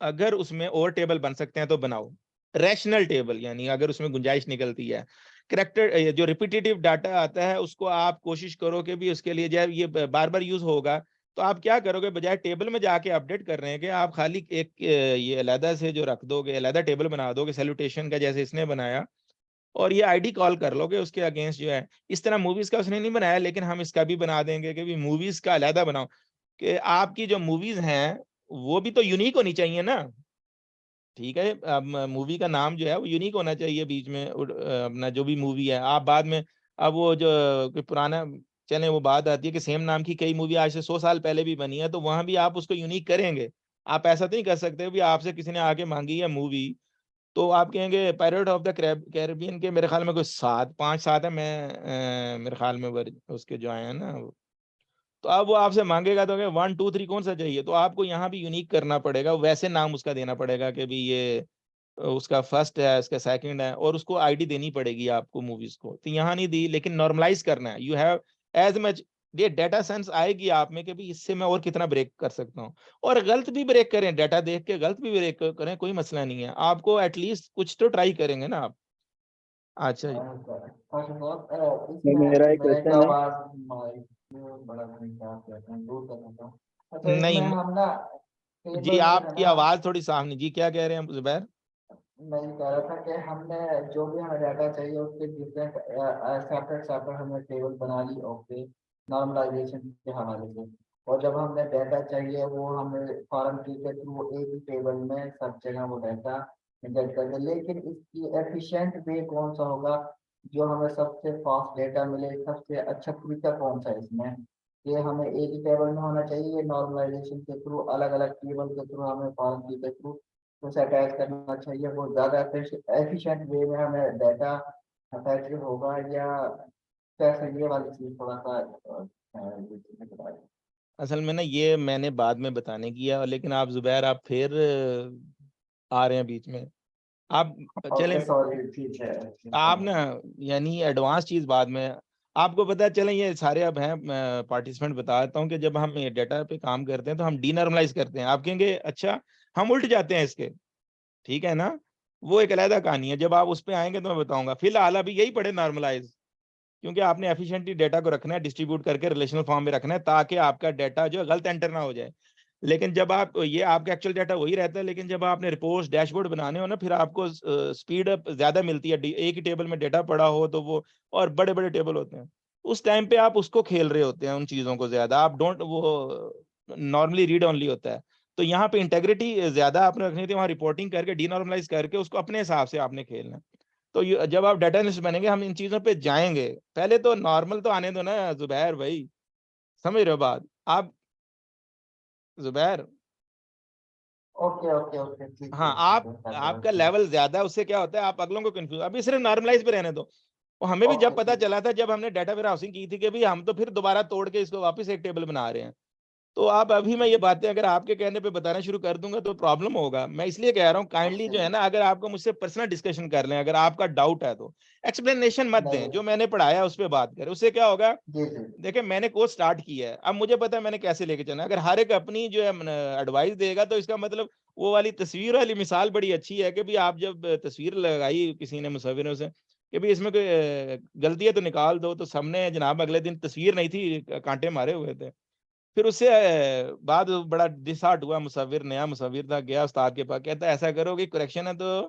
अगर उसमें और टेबल बन सकते हैं तो बनाओ, रैशनल टेबल, यानी अगर उसमें गुंजाइश निकलती है। करेक्टर जो रिपीटेटिव डाटा आता है उसको आप कोशिश करो कि भी उसके लिए जब ये बार बार यूज होगा, तो आप क्या करोगे, बजाय टेबल में जाके अपडेट कर रहे हैं, कि आप खाली एक ये अलहदा से जो रख दोगे, अलहदा टेबल बना दोगे सैल्यूटेशन का, जैसे इसने बनाया, और ये ID कॉल कर लोगे उसके अगेंस्ट जो है। इस तरह मूवीज का उसने नहीं बनाया, लेकिन हम इसका भी बना देंगे कि भी मूवीज का अलहदा बनाओ, कि आपकी जो मूवीज हैं वो भी तो यूनिक होनी चाहिए ना। ठीक है, अब मूवी का नाम जो है वो यूनिक होना चाहिए बीच में, अपना जो भी मूवी है। आप बाद में, अब वो जो कोई पुराना, चले वो बात आती है कि सेम नाम की कई मूवी आज से 100 साल पहले भी बनी है, तो वहां भी आप उसको यूनिक करेंगे। आप ऐसा तो नहीं कर सकते भी आपसे किसी ने आके मांगी है मूवी, तो आप कहेंगे पायरेट ऑफ द कैरेबियन के मेरे ख्याल में कोई 5 7 है, मैं मेरे ख्याल में उसके जो आए हैं ना, तो अब वो आपसे मांगेगा तो 1 2 3 कौन सा चाहिए, तो आपको यहाँ भी यूनिक करना पड़ेगा, वैसे नाम उसका देना पड़ेगा कि भी ये उसका फर्स्ट है, इसका सेकंड है, और उसको ID देनी पड़ेगी आपको मूवीज को। तो यहाँ नहीं दी, लेकिन नॉर्मलाइज करना है, यू हैव एज मच, ये डेटा सेंस आएगी आप में कि भी इससे मैं और कितना ब्रेक कर सकता हूँ। और गलत भी ब्रेक करें, डाटा देख के गलत भी ब्रेक करें, कोई मसला नहीं है, आपको एटलीस्ट कुछ तो ट्राई करेंगे ना आप। अच्छा जी। फर्स्ट ऑफ ऑल नहीं, मेरा इसमें एक मैं एक क्वेश्चन है। आवाज माइक बड़ा क्या कहते हैं दूर करना चाहूँ। अच्छा, नहीं इसमें हम ना जी, टेबल जो है आपकी ना, आवाज थोड़ी साफ नहीं जी, क्या कह रहे हैं हम जुबैर? मैं ये कह रहा था कि हमने जो भी हमें डाटा चाहिए उसके डिफरेंट सेपरेट सेपरेट हमने टेबल बना ली, ओके, नॉर्मलाइजेशन के हवाले से। और जब हमने डाटा चाहिए वो हमें फॉर्म की के थ्रू एक ही टेबल में सब जगह वो डाटा इंजर्ट कर दे। लेकिन इसकी एफिशिएंट वे कौन सा होगा, जो हमें सबसे फास्ट डेटा मिले, सबसे अच्छा तरीका कौन सा है इसमें? ये हमें एक ही टेबल में होना चाहिए, नॉर्मलाइजेशन के थ्रू अलग अलग टेबल के थ्रू हमें फॉर्म की के थ्रू उसे अटैच करना चाहिए, वो ज़्यादा एफिशिएंट वे में हमें डाटा अटैच होगा, या कैसे? ये वाली चीज़ थोड़ा सा ये चीज़ें बताइए। असल में ना ये मैंने बाद में बताने की है, लेकिन आप जुबैर आप फिर आ रहे हैं बीच में। आप चलें, ओके, सॉरी, ठीक है, आप ना यानी एडवांस चीज बाद में, आपको पता चले ये सारे अब हैं पार्टिसिपेंट, बता देता हूँ कि जब हम डेटा पे काम करते हैं तो हम डीनॉर्मलाइज करते हैं। आप कहेंगे अच्छा हम उल्ट जाते हैं इसके, ठीक है ना, वो एक अलग कहानी है, जब आप उस पे आएंगे तो मैं बताऊंगा। फिलहाल अभी यही पढ़े नॉर्मलाइज, क्योंकि आपने एफिशिएंटली डेटा को रखना है, डिस्ट्रीब्यूट करके रिलेशनल फॉर्म में रखना है, ताकि आपका डाटा जो है गलत एंटर ना हो जाए। लेकिन जब आप ये आपका एक्चुअल डाटा वही रहता है, लेकिन जब आपने रिपोर्ट्स डैशबोर्ड बनाने हो ना, फिर आपको स्पीड अप ज्यादा मिलती है, एक ही टेबल में डाटा पड़ा हो तो वो, और बड़े बड़े टेबल होते हैं, उस टाइम पे आप उसको खेल रहे होते हैं उन चीजों को ज्यादा, आप डोंट वो नॉर्मली रीड ओनली होता है। तो यहाँ पे इंटेग्रिटी ज्यादा आपने रखनी थी, वहाँ रिपोर्टिंग करके डीनॉर्मलाइज करके उसको अपने हिसाब से आपने खेलना है। तो जब आप डाटा एनालिस्ट बनेंगे हम इन चीजों पे जाएंगे, पहले तो नॉर्मल तो आने दो ना जुबैर भाई, समझ रहे हो बात आप जुबैर? ओके ओके ओके, हाँ, ठीक आप है, कर दो, आपका लेवल ज्यादा है, उससे क्या होता है आप अगलों को कंफ्यूज, अभी सिर्फ नॉर्मलाइज पे रहने दो। और हमें भी जब ओके, पता ठीक। चला था, जब हमने डाटा वेयर हाउसिंग की थी, कि भाई हम तो फिर दोबारा तोड़ के इसको वापस एक टेबल बना रहे हैं, तो आप अभी मैं ये बातें अगर आपके कहने पे बताना शुरू कर दूंगा तो प्रॉब्लम होगा। मैं इसलिए कह रहा हूँ काइंडली जो है ना, अगर आपको मुझसे पर्सनल डिस्कशन कर लें, अगर आपका डाउट है तो एक्सप्लेनेशन मत दें, नहीं जो मैंने पढ़ाया उस पर बात करें। उससे क्या होगा, जी जी देखिए मैंने कोर्स स्टार्ट किया है, अब मुझे पता है मैंने कैसे लेके चलना है। अगर हर एक अपनी जो है एडवाइस देगा तो इसका मतलब वो वाली तस्वीर वाली मिसाल बड़ी अच्छी है कि भी आप जब तस्वीर लगाई किसी ने मुसव्विर ने उसे कि भी इसमें कोई गलती है तो निकाल दो, तो सबने जनाब अगले दिन तस्वीर नहीं थी, कांटे मारे हुए थे। फिर उससे बाद बड़ा डिसहार्ट हुआ मुसव्विर, नया मुसव्विर था, गया उस्ताद के पास, कहता है ऐसा करो कि करेक्शन है तो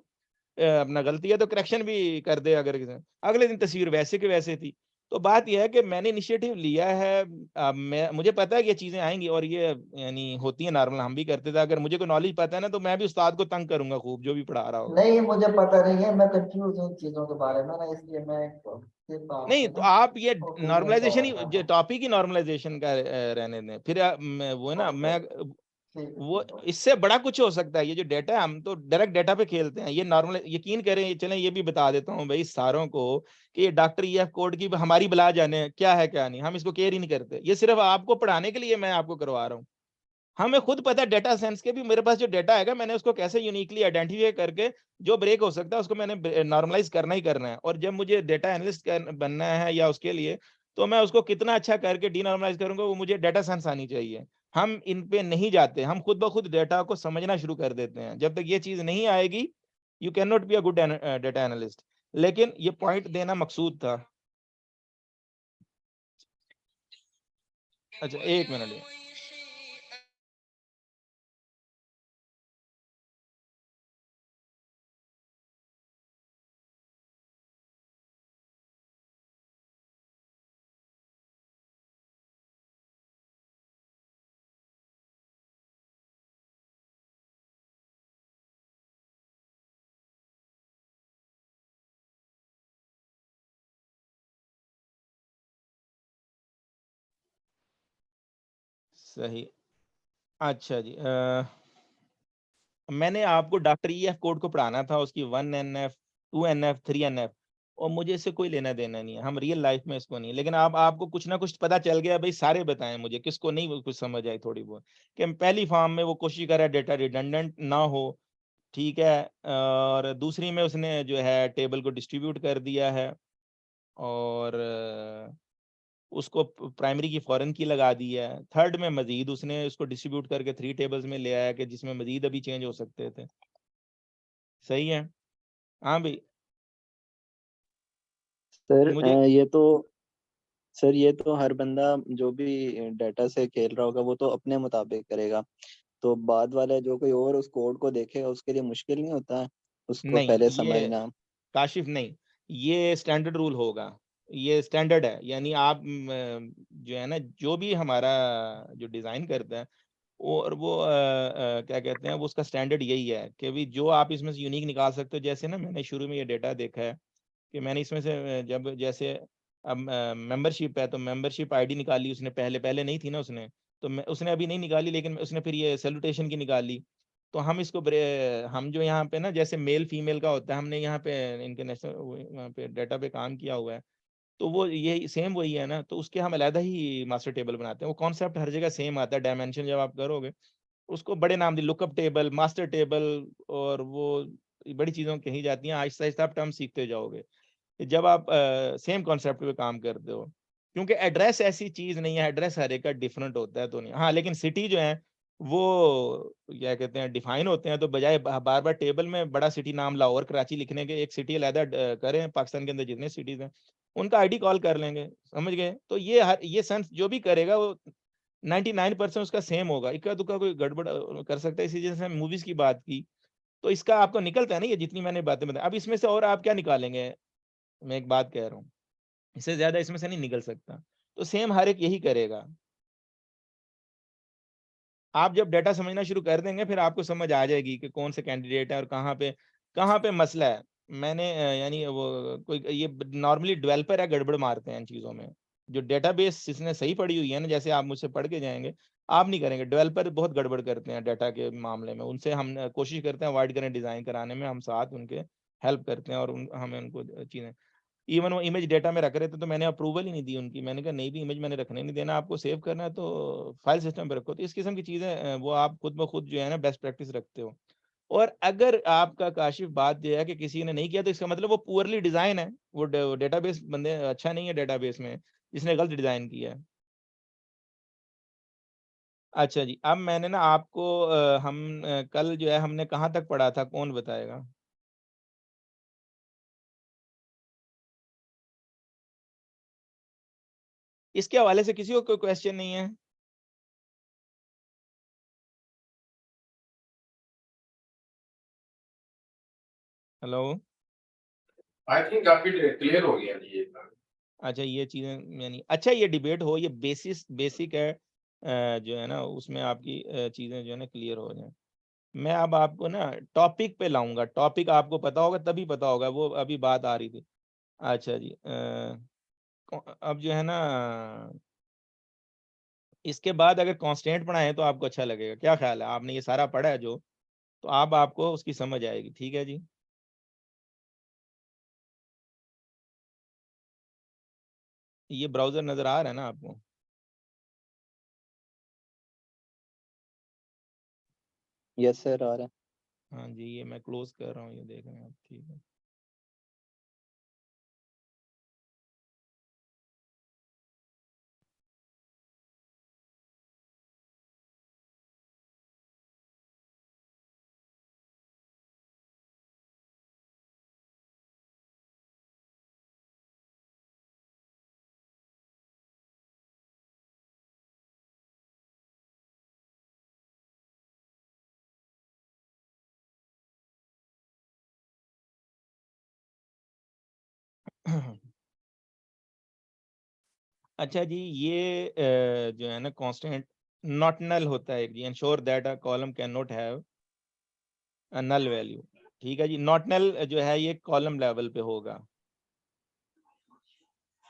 अपना गलती है तो करेक्शन भी कर दे अगर किसी ने। अगले दिन तस्वीर वैसे की वैसे थी। तो बात ये है कि मैंने इनिशिएटिव लिया है, मैं मुझे पता है कि ये चीज़ें आएँगी और ये यानी होती है नॉर्मल, हम भी करते थे। अगर मुझे कोई नॉलेज पता है ना तो मैं भी उस्ताद को तंग करूँगा खूब, जो भी पढ़ा रहा होगा। नहीं, मुझे पता नहीं है, मैं कंफ्यूज हूँ चीजों के बारे में ना, इसलिए मैं सिर्फ नहीं आपसे तो ना आप ये ओपिनियन नॉर्मलाइज़ेशन ही चाहता जो था। टॉपिक ही नॉर्मलाइज़ेशन का रहने दें। फिर वो है ना ओके, मैं वो ठीक इससे बड़ा कुछ हो सकता है। ये जो डेटा है हम तो डायरेक्ट डेटा पे खेलते हैं। ये नॉर्मल यकीन करें, चलें ये भी बता देता हूँ भाई सारों को कि ये डॉक्टर ईएफ कोड की हमारी बला जाने क्या है क्या नहीं, हम इसको केयर ही नहीं करते। ये सिर्फ आपको पढ़ाने के लिए मैं आपको करवा रहा हूँ। हमें खुद पता है डेटा साइंस के भी, मेरे पास जो डेटा आएगा मैंने उसको कैसे यूनिकली आइडेंटिफाई करके जो ब्रेक हो सकता है उसको मैंने नॉर्मलाइज करना ही करना है। और जब मुझे डेटा एनालिस्ट बनना है या उसके लिए, तो मैं उसको कितना अच्छा करके डीनॉर्मलाइज करूंगा, वो मुझे डेटा साइंस आनी चाहिए। हम इन पे नहीं जाते, हम खुद ब खुद डेटा को समझना शुरू कर देते हैं। जब तक ये चीज नहीं आएगी you can not be a good data analyst. लेकिन ये पॉइंट देना मकसूद था। अच्छा एक मिनट। सही। अच्छा जी, मैंने आपको डॉक्टर ईएफ कोड को पढ़ाना था, उसकी 1 एनएफ 2 एनएफ 3 एनएफ, और मुझे इससे कोई लेना देना नहीं है। हम रियल लाइफ में इसको नहीं, लेकिन आप आपको कुछ ना कुछ पता चल गया भाई। सारे बताएं मुझे किसको नहीं वो कुछ समझ आई थोड़ी बहुत, कि हम पहली फॉर्म में वो कोशिश कर रहा है डेटा रिडंडेंट ना हो, ठीक है। और दूसरी में उसने जो है टेबल को डिस्ट्रीब्यूट कर दिया है, और उसको प्राइमरी की फॉरेन की लगा दी है। थर्ड में मजीद उसने उसको डिस्ट्रीब्यूट करके 3 टेबल्स में ले आया कि जिसमें मजीद अभी चेंज हो सकते थे। सही है। हाँ भाई। सर मुझे ये तो हर बंदा जो भी डाटा से खेल रहा होगा वो तो अपने मुताबिक करेगा, तो बाद वाला जो कोई और उस कोड को देखेगा उसके लिए मुश्किल नहीं होता है उसको नहीं, पहले ये समझना। काशिफ नहीं, ये स्टैंडर्ड रूल होगा, ये स्टैंडर्ड है। यानी आप जो है ना, जो भी हमारा जो डिज़ाइन करता है और वो क्या कहते हैं, वो उसका स्टैंडर्ड यही है कि भी जो आप इसमें से यूनिक निकाल सकते हो। जैसे ना मैंने शुरू में ये डेटा देखा है कि मैंने इसमें से जब जैसे अब मेंबरशिप है तो मेंबरशिप आईडी निकाली उसने, पहले पहले नहीं थी ना उसने, तो मैं उसने अभी नहीं निकाली, लेकिन उसने फिर ये सैल्यूटेशन की निकाली। तो हम इसको हम जो यहाँ पे ना जैसे मेल फीमेल का होता है, हमने यहाँ पे इनके नेशनल वहाँ पे डाटा पे काम किया हुआ है, तो वो ये सेम वही है ना, तो उसके हम अलग ही मास्टर टेबल बनाते हैं। वो कॉन्सेप्ट हर जगह सेम आता है, डायमेंशन जब आप करोगे उसको बड़े नाम दी, लुकअप टेबल, मास्टर टेबल, और वो बड़ी चीज़ों कही जाती हैं। आहिस्ता आहिस्ता आप टर्म सीखते जाओगे जब आप सेम कॉन्सेप्ट पे काम करते हो। क्योंकि एड्रेस ऐसी चीज नहीं है, एड्रेस हर एक का डिफरेंट होता है तो नहीं। हाँ लेकिन सिटी जो है वो क्या कहते हैं डिफाइन होते हैं, तो बजाय बार बार टेबल में बड़ा सिटी नाम लाहौर कराची लिखने के, एक सिटी अलहदा करें। पाकिस्तान के अंदर जितने सिटीज हैं उनका आईडी कॉल कर लेंगे, समझ गए। तो ये सेंस जो भी करेगा वो 99% उसका सेम होगा। इक्का दुक्का कोई गड़बड़ कर सकता है। इसी जैसे मूवीज की बात की, तो इसका आपको निकलता है ना, ये जितनी मैंने बातें बताई। अब इसमें से और आप क्या निकालेंगे, मैं एक बात कह रहा हूँ, इससे ज़्यादा इसमें से नहीं निकल सकता। तो सेम हर एक यही करेगा। आप जब डेटा समझना शुरू कर देंगे फिर आपको समझ आ जाएगी कि कौन से कैंडिडेट है और कहाँ पे मसला है। मैंने यानी वो कोई ये नॉर्मली डेवलपर है गड़बड़ मारते हैं इन चीज़ों में। जो डेटाबेस जिसने सही पढ़ी हुई है ना, जैसे आप मुझसे पढ़ के जाएंगे, आप नहीं करेंगे। डेवलपर बहुत गड़बड़ करते हैं डाटा के मामले में। उनसे हम कोशिश करते हैं अवॉइड करें डिज़ाइन कराने में, हम साथ उनके हेल्प करते हैं और हमें उनको चीज़ें इवन वो इमेज डेटा में रख रहे थे तो मैंने अप्रूवल ही नहीं दी उनकी। मैंने कहा नहीं भी इमेज मैंने रखने नहीं देना, आपको सेव करना है तो फाइल सिस्टम पे रखो। तो इस किस्म की चीज़ें वो आप खुद ब खुद जो है ना बेस्ट प्रैक्टिस रखते हो। और अगर आपका काशिफ बात ये है कि किसी ने नहीं किया तो इसका मतलब वो पुअरली डिज़ाइन है, वो डेटाबेस बंदे अच्छा नहीं है डेटाबेस में, जिसने गलत डिज़ाइन किया है। अच्छा जी, अब मैंने ना आपको कल जो है हमने कहाँ तक पढ़ा था, कौन बताएगा? इसके हवाले से किसी को कोई क्वेश्चन नहीं है? हेलो? आई थिंक काफी क्लियर हो गया जी ये। अच्छा ये चीज़ें यानी अच्छा ये डिबेट हो, ये बेसिक है जो है ना उसमें आपकी चीज़ें जो है ना क्लियर हो जाएं। मैं अब आपको ना टॉपिक पे लाऊंगा, टॉपिक आपको पता होगा तभी पता होगा, वो अभी बात आ रही थी। अच्छा जी अब जो है ना इसके बाद अगर कांस्टेंट पढ़ाएं तो आपको अच्छा लगेगा, क्या ख्याल है? आपने ये सारा पढ़ा है जो, तो आप आपको उसकी समझ आएगी। ठीक है जी। ये ब्राउजर नजर आ रहा है ना आपको? यस सर आ रहा है। हाँ जी ये मैं क्लोज कर रहा हूँ, ये देख रहे हैं आप। ठीक है अच्छा जी ये जो है ना कांस्टेंट नॉट नल होता है जी, ensure that a column can not have a null value. ठीक है जी, नॉट नल जो है ये कॉलम लेवल पे होगा।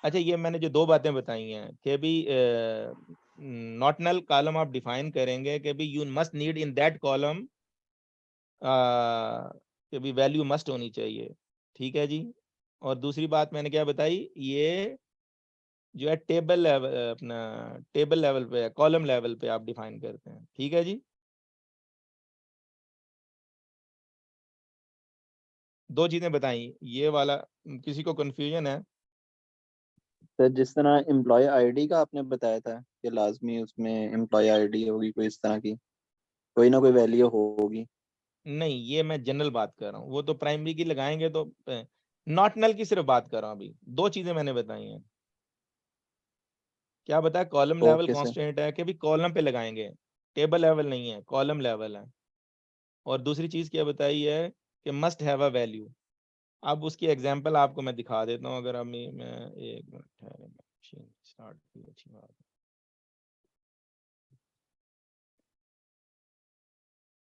अच्छा ये मैंने जो दो बातें बताई हैं कि भी नॉट नल कॉलम आप डिफाइन करेंगे कि भी you must need in that column कि भी वैल्यू मस्ट होनी चाहिए। ठीक है जी। और दूसरी बात मैंने क्या बताई, ये जो है टेबल लेवल अपना टेबल लेवल पे, कॉलम लेवल पे आप डिफाइन करते हैं। ठीक है जी। दो चीजें बताई ये वाला, किसी को कंफ्यूजन है? सर जिस तरह एम्प्लॉय आईडी का आपने बताया था कि लाजमी उसमें एम्प्लॉय आईडी होगी, कोई इस तरह की कोई ना कोई वैल्यू होगी। नहीं ये मैं जनरल बात कर रहा हूँ, वो तो प्राइमरी की लगाएंगे तो नॉट नल की सिर्फ बात कर रहा हूँ अभी। दो चीजें मैंने बताई हैं। क्या बताया? Column level okay sir. Constant है कि भी कॉलम पे लगाएंगे, टेबल लेवल नहीं है, कॉलम लेवल है। और दूसरी चीज क्या बताई है कि मस्ट हैव अ वैल्यू। अब उसकी एग्जांपल आपको मैं दिखा देता हूँ। अगर अभी मैं एक मिनट ठहरे, मशीन स्टार्ट की, अच्छी बात है।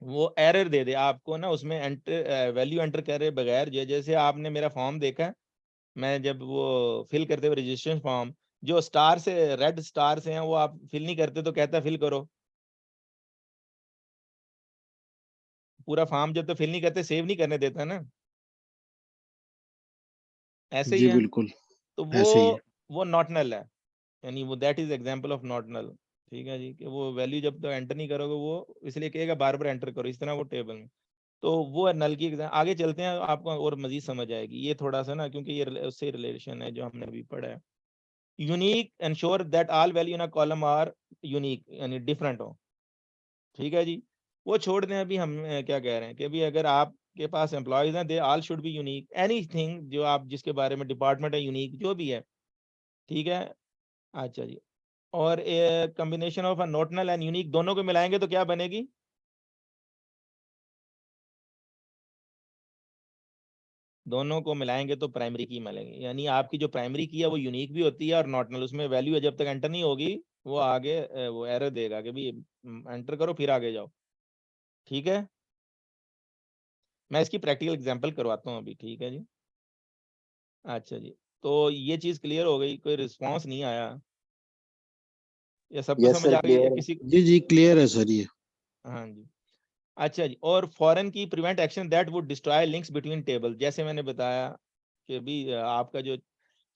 वो एरर दे दे आपको ना उसमें, एंटर वैल्यू एंटर करे बगैर, जैसे आपने मेरा फॉर्म देखा है, मैं जब वो फिल करते हुए रजिस्ट्रेशन फॉर्म, जो स्टार से रेड स्टार से हैं वो आप फिल नहीं करते तो कहता है फिल करो। पूरा फॉर्म जब तो फिल नहीं करते, सेव नहीं करने देता ना, ऐसे ही जी है। बिल्कुल तो ऐसे ही है। वो नॉट नल है, यानी वो that is example of not null. ठीक है जी, कि वो वैल्यू जब तक एंटर नहीं करोगे वो इसलिए कहेगा बार बार एंटर करो, इस तरह वो टेबल में। तो वो है नल की एग्जाम। आगे चलते हैं आपको और मजीद समझ आएगी ये थोड़ा सा ना, क्योंकि ये उससे रिलेशन है जो हमने अभी पढ़ा है। Unique ensure that all value in a column are unique, यानी डिफरेंट हो। ठीक है जी। वो छोड़ दें, अभी हम क्या कह रहे हैं कि अभी अगर आपके पास एम्प्लॉयज हैं, they all should be unique, anything जो आप जिसके बारे में डिपार्टमेंट है यूनिक जो भी है। ठीक है। अच्छा जी। और combination of a not null and unique दोनों को मिलाएंगे तो क्या बनेगी? दोनों को मिलाएंगे तो प्राइमरी की मिलेगी, यानी आपकी जो प्राइमरी की है वो यूनिक भी होती है और नॉटनल, उसमें वैल्यू जब तक एंटर नहीं होगी वो आगे वो एरर देगा कि भी एंटर करो फिर आगे जाओ। ठीक है। मैं इसकी प्रैक्टिकल एग्जांपल करवाता हूँ अभी। ठीक है जी। अच्छा जी, तो ये चीज़ क्लियर हो गई? कोई रिस्पांस नहीं आया या सबको यस समझ सर आ गई या क्लियर है। किसी? जी जी क्लियर है सर ये। हाँ जी। अच्छा जी, और फॉरेन की prevent action that would destroy links between table, जैसे मैंने बताया कि भी आपका जो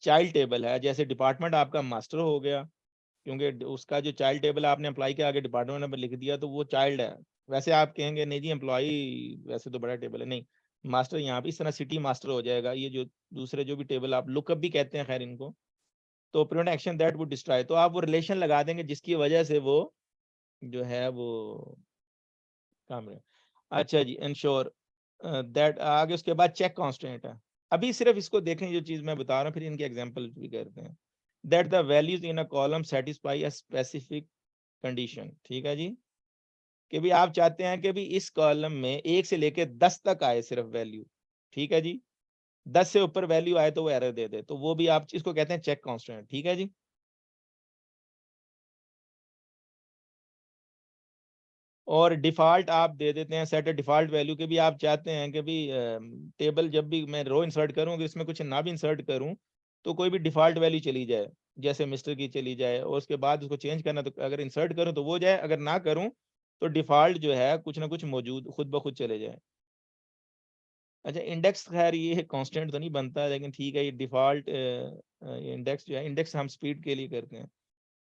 चाइल्ड टेबल है, जैसे डिपार्टमेंट आपका मास्टर हो गया, क्योंकि उसका जो चाइल्ड टेबल आपने अप्लाई के आगे डिपार्टमेंट नंबर लिख दिया तो वो चाइल्ड है। वैसे आप कहेंगे नहीं जी एम्प्लॉई वैसे तो बड़ा टेबल है, नहीं मास्टर यहाँ पे इस तरह सिटी मास्टर हो जाएगा। ये जो दूसरे जो भी टेबल आप लुकअप भी कहते हैं खैर इनको, तो prevent action that would destroy, तो आप वो रिलेशन लगा देंगे जिसकी वजह से वो जो है वो काम रहे। अच्छा जी, इंश्योर दैट आगे उसके बाद चेक कांस्टेंट है। अभी सिर्फ इसको देखें जो चीज मैं बता रहा हूँ, फिर इनके एग्जांपल भी करते हैं। That the values in a column satisfy a specific condition, ठीक है जी, कि भी आप चाहते हैं कि भी इस कॉलम में 1 से लेके 10 तक आए सिर्फ वैल्यू, ठीक है जी, 10 से ऊपर वैल्यू आए तो वो एरर दे दे, तो वो भी आप इसको कहते हैं चेक कांस्टेंट, ठीक है जी। और डिफॉल्ट आप दे देते हैं सेट डिफॉल्ट वैल्यू के भी, आप चाहते हैं कि भी टेबल जब भी मैं रो इंसर्ट करूं अगर इसमें कुछ ना भी इंसर्ट करूं तो कोई भी डिफॉल्ट वैल्यू चली जाए, जैसे मिस्टर की चली जाए, और उसके बाद उसको चेंज करना तो अगर इंसर्ट करूं तो वो जाए, अगर ना करूं तो डिफॉल्ट जो है कुछ ना कुछ मौजूद खुद ब खुद चले जाए। अच्छा इंडेक्स खैर ये कांस्टेंट तो नहीं बनता, लेकिन ठीक है ये डिफॉल्ट इंडेक्स जो है, इंडेक्स हम स्पीड के लिए करते हैं।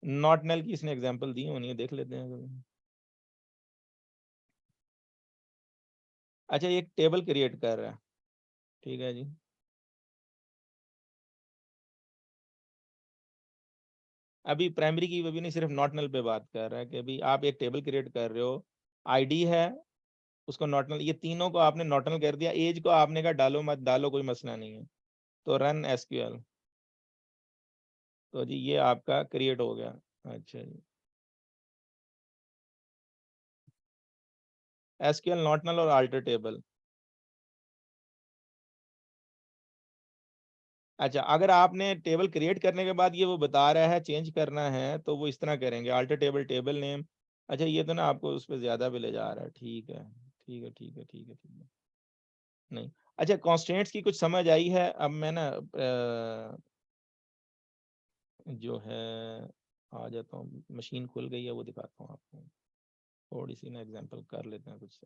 नॉट नल की इसने एग्जांपल दी होनी है, देख लेते हैं। अच्छा ये एक टेबल क्रिएट कर रहा है, ठीक है जी, अभी प्राइमरी की भी नहीं, सिर्फ नॉट नल पे बात कर रहा है कि अभी आप एक टेबल क्रिएट कर रहे हो, आईडी है उसको नॉट नल, ये तीनों को आपने नॉट नल कर दिया, एज को आपने कहा डालो मत डालो कोई मसला नहीं है, तो रन एसक्यूएल, तो जी ये आपका क्रिएट हो गया। अच्छा जी, एसक्यूएल नॉट नल और अल्टर टेबल। अच्छा अगर आपने टेबल क्रिएट करने के बाद ये वो बता रहा है चेंज करना है तो वो इस तरह करेंगे, अल्टर टेबल टेबल नेम। अच्छा ये तो ना आपको उस पर ज्यादा भी ले जा रहा है, ठीक है ठीक है ठीक है ठीक है ठीक है, नहीं। अच्छा कॉन्स्टेंट्स की कुछ समझ आई है, अब मैं ना जो है आ जाता हूँ, मशीन खुल गई है वो दिखाता हूँ आपको, थोड़ी सी ना एग्जांपल कर लेते हैं कुछ।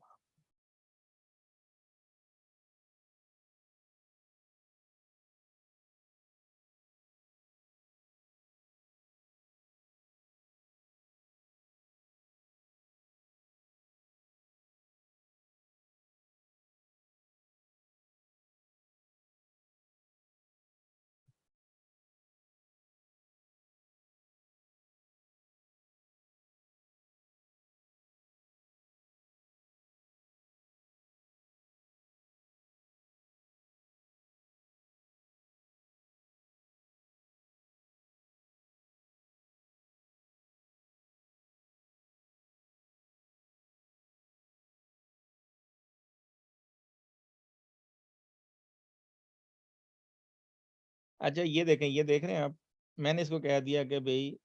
अच्छा ये देखें, ये देख रहे हैं आप, मैंने इसको कह दिया कि भाई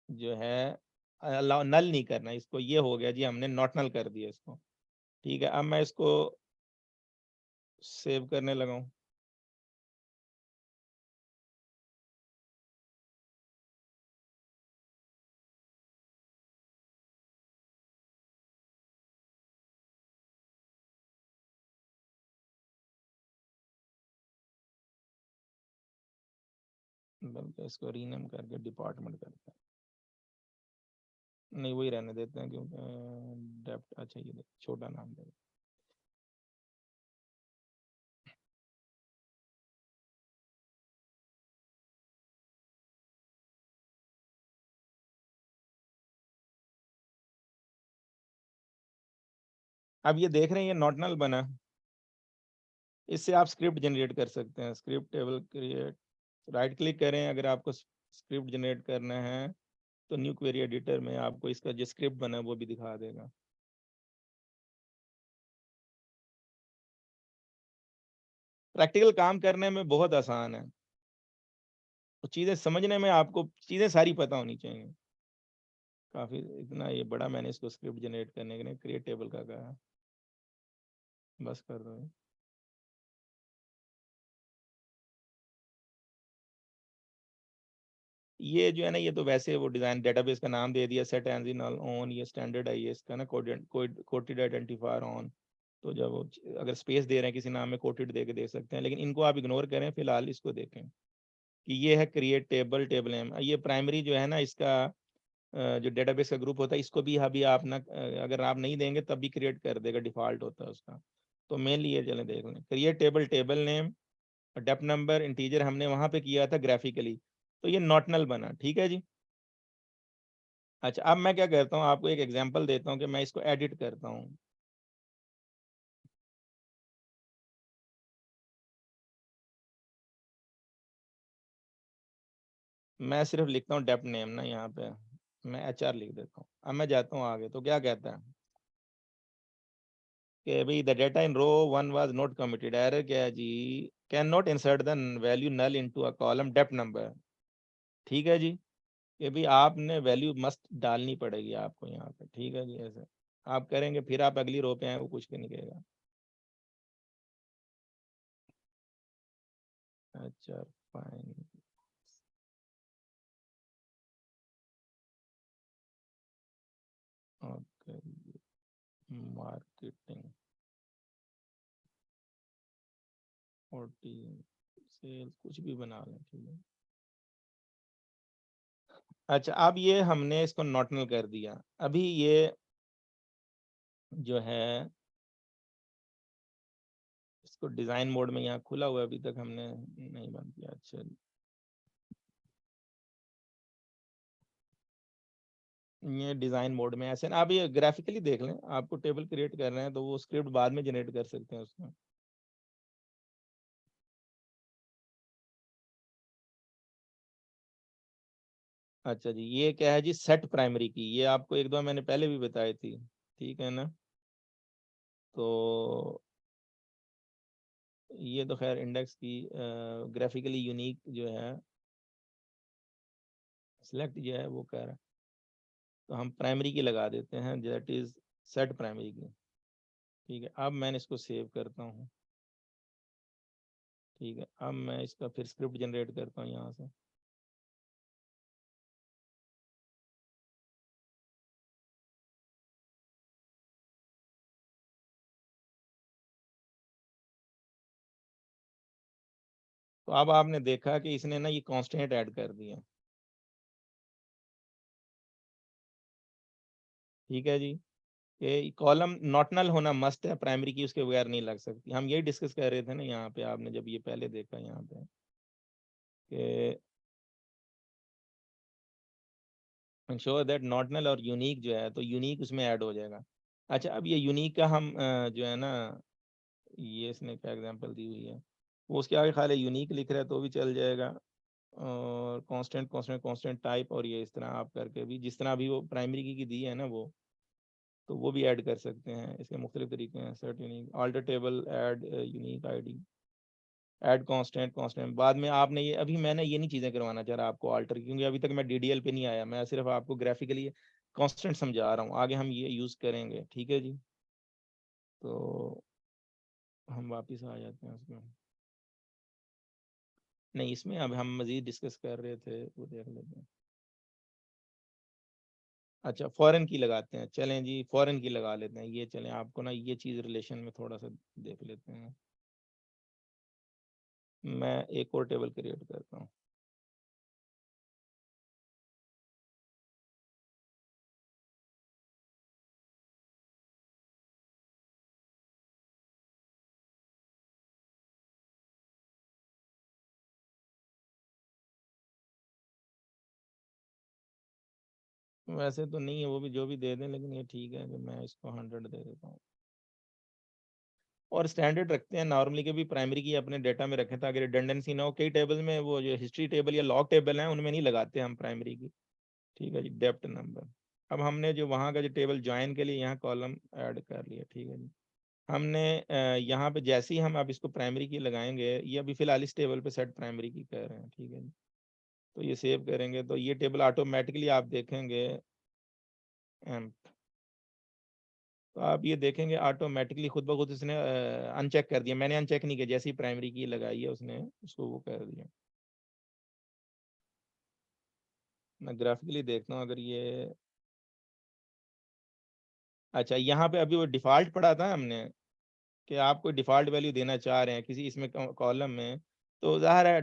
जो है अलाउ नल नहीं करना इसको, ये हो गया जी हमने नॉट नल कर दिया इसको, ठीक है। अब मैं इसको सेव करने लगा हूँ, बल्कि इसको रीनेम करके डिपार्टमेंट करते हैं, नहीं वही रहने देते हैं क्योंकि डेप्ट, अच्छा ये छोटा नाम दे। अब ये देख रहे हैं ये नॉट नल बना, इससे आप स्क्रिप्ट जनरेट कर सकते हैं, script table create, right click करें अगर आपको स्क्रिप्ट जनरेट करना है तो न्यू क्वेरी एडिटर में आपको इसका जो स्क्रिप्ट बना है वो भी दिखा देगा। प्रैक्टिकल काम करने में बहुत आसान है, तो चीज़ें समझने में आपको चीज़ें सारी पता होनी चाहिए। काफ़ी इतना ये बड़ा मैंने इसको स्क्रिप्ट जनरेट करने के लिए क्रिएट टेबल का कहा, बस कर दो। ये जो है ना ये तो वैसे वो डिज़ाइन डेटाबेस का नाम दे दिया, सेट एंड नल ऑन, ये स्टैंडर्ड है ये इसका ना, कोटेड आइडेंटिफायर ऑन, तो जब वो अगर स्पेस दे रहे हैं किसी नाम में कोटेड दे के दे सकते हैं, लेकिन इनको आप इग्नोर करें फिलहाल, इसको देखें। कि ये है क्रिएट टेबल, टेबल नेम। ये प्राइमरी जो है ना, इसका जो डेटाबेस का ग्रुप होता है, इसको भी अभी आप ना अगर आप नहीं देंगे तब भी क्रिएट कर देगा, डिफॉल्ट होता है उसका। तो मेनली ये चलें देख लें, create table, table name, dep number integer हमने वहां पे किया था ग्राफिकली, तो ये नॉट नल बना। ठीक है जी। अच्छा, अब मैं क्या करता हूँ, आपको एक एग्जांपल देता हूँ कि मैं इसको एडिट करता हूँ। मैं सिर्फ लिखता हूँ डेप नेम ना, यहाँ पे मैं HR लिख देता हूँ। अब मैं जाता हूँ आगे, तो क्या कहता है कि भाई the data in row 1 was not committed. Error क्या है जी, can not insert the value null into a column dep number. ठीक है जी, कि भाई आपने वैल्यू मस्त डालनी पड़ेगी आपको यहाँ पे। ठीक है जी, ऐसे आप करेंगे, फिर आप अगली रो पे आए, वो कुछ नहीं कहेगा। अच्छा फाइन, ओके, मार्केटिंग 40 सेल्स, कुछ भी बना लें। ठीक है। अच्छा, अब ये हमने इसको नॉट नल कर दिया। अभी ये जो है इसको डिजाइन मोड में यहाँ खुला हुआ है, अभी तक हमने नहीं बंद किया। अच्छा, ये डिजाइन मोड में ऐसे ना, आप ये ग्राफिकली देख लें, आपको टेबल क्रिएट कर रहे हैं तो वो स्क्रिप्ट बाद में जनरेट कर सकते हैं उसमें। अच्छा जी, ये क्या है जी, सेट प्राइमरी की, ये आपको एक दो मैंने पहले भी बताई थी। ठीक है ना, तो ये तो खैर इंडेक्स की ग्राफिकली यूनिक जो है सिलेक्ट जो है वो कर रहा है, तो हम प्राइमरी की लगा देते हैं, दैट इज सेट प्राइमरी की। ठीक है, अब मैंने इसको सेव करता हूँ। ठीक है, अब मैं इसका फिर स्क्रिप्ट जनरेट करता हूँ यहाँ से। तो अब आपने देखा कि इसने ना ये कांस्टेंट ऐड कर दिया। ठीक है जी, कि कॉलम नॉट नल होना मस्ट है, प्राइमरी की उसके बगैर नहीं लग सकती। हम यही डिस्कस कर रहे थे ना यहाँ पे, आपने जब ये पहले देखा यहाँ पे कि इंश्योर दैट नॉट नल और यूनिक जो है, तो यूनिक उसमें ऐड हो जाएगा। अच्छा, अब ये यूनिक का हम जो है ना, ये इसने क्या एग्जांपल दी हुई है, वो उसके आगे खाली यूनिक लिख रहा है तो भी चल जाएगा, और कांस्टेंट कांस्टेंट कांस्टेंट टाइप, और ये इस तरह आप करके भी, जिस तरह अभी वो प्राइमरी की दी है ना वो, तो वो भी ऐड कर सकते हैं। इसके मुख्तलिफ तरीके हैं, set unique, alter table, add unique ID, add constant constant. बाद में आपने ये, अभी मैंने ये नहीं चीज़ें करवाना चाह रहा आपको ऑल्टर, क्योंकि अभी तक मैं DDL पे नहीं आया, मैं सिर्फ आपको ग्राफिकली कांस्टेंट समझा रहा हूँ, आगे हम ये यूज़ करेंगे। ठीक है जी, तो हम वापस आ जाते हैं उसमें। नहीं, इसमें अब हम मज़ीद डिस्कस कर रहे थे, वो देख लेते हैं। अच्छा, फॉरेन की लगाते हैं, चलें जी फॉरेन की लगा लेते हैं। ये चलें, आपको ना ये चीज़ रिलेशन में थोड़ा सा देख लेते हैं। मैं एक और टेबल क्रिएट करता हूँ। वैसे तो नहीं है, वो भी जो भी दे दें, लेकिन ये ठीक है कि मैं इसको 100 दे देता हूँ। और स्टैंडर्ड रखते हैं नॉर्मली के भी, प्राइमरी की अपने डेटा में रखें ताकि रिडंडेंसी ना हो। कई टेबल में वो जो हिस्ट्री टेबल या लॉग टेबल हैं उनमें नहीं लगाते हम प्राइमरी की। ठीक है जी, डेप्थ नंबर। अब हमने जो वहाँ का जो टेबल ज्वाइन के लिए यहाँ कॉलम ऐड कर लिया। ठीक है जी, हमने यहाँ पे जैसे ही हम अब इसको प्राइमरी की लगाएंगे, ये अभी फिलहाल इस टेबल पे सेट प्राइमरी की कर रहे हैं। ठीक है जी, तो ये सेव करेंगे तो ये टेबल ऑटोमेटिकली आप देखेंगे एम्प, तो आप ये देखेंगे ऑटोमेटिकली खुद ब खुद इसने अनचेक कर दिया। मैंने अनचेक नहीं किया, जैसे ही प्राइमरी की लगाई है उसने उसको वो कर दिया। मैं ग्राफिकली देखता हूँ अगर ये, अच्छा यहाँ पे अभी वो डिफ़ॉल्ट पढ़ा था हमने कि आप कोई डिफ़ॉल्ट वैल्यू देना चाह रहे हैं किसी इसमें कॉलम में, तो ज़ाहिर है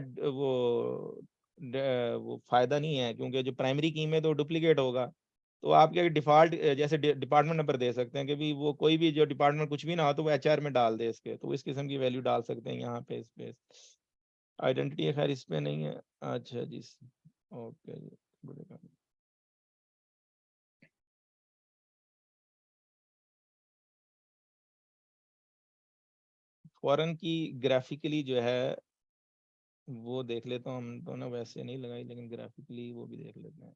वो फ़ायदा नहीं है, क्योंकि जो प्राइमरी की में तो डुप्लीकेट होगा। तो आप क्या डिफ़ॉल्ट जैसे डिपार्टमेंट नंबर दे सकते हैं कि भी वो कोई भी जो डिपार्टमेंट कुछ भी ना हो तो वो एचआर में डाल दे इसके, तो इस किस्म की वैल्यू डाल सकते हैं यहाँ पे इस पे। आइडेंटिटी खैर इस पे नहीं है। अच्छा जी, ओके जी। फॉरेन की ग्राफिकली जो है वो देख लेता हूँ, हम तो ना वैसे नहीं लगाई, लेकिन ग्राफिकली वो भी देख लेते हैं।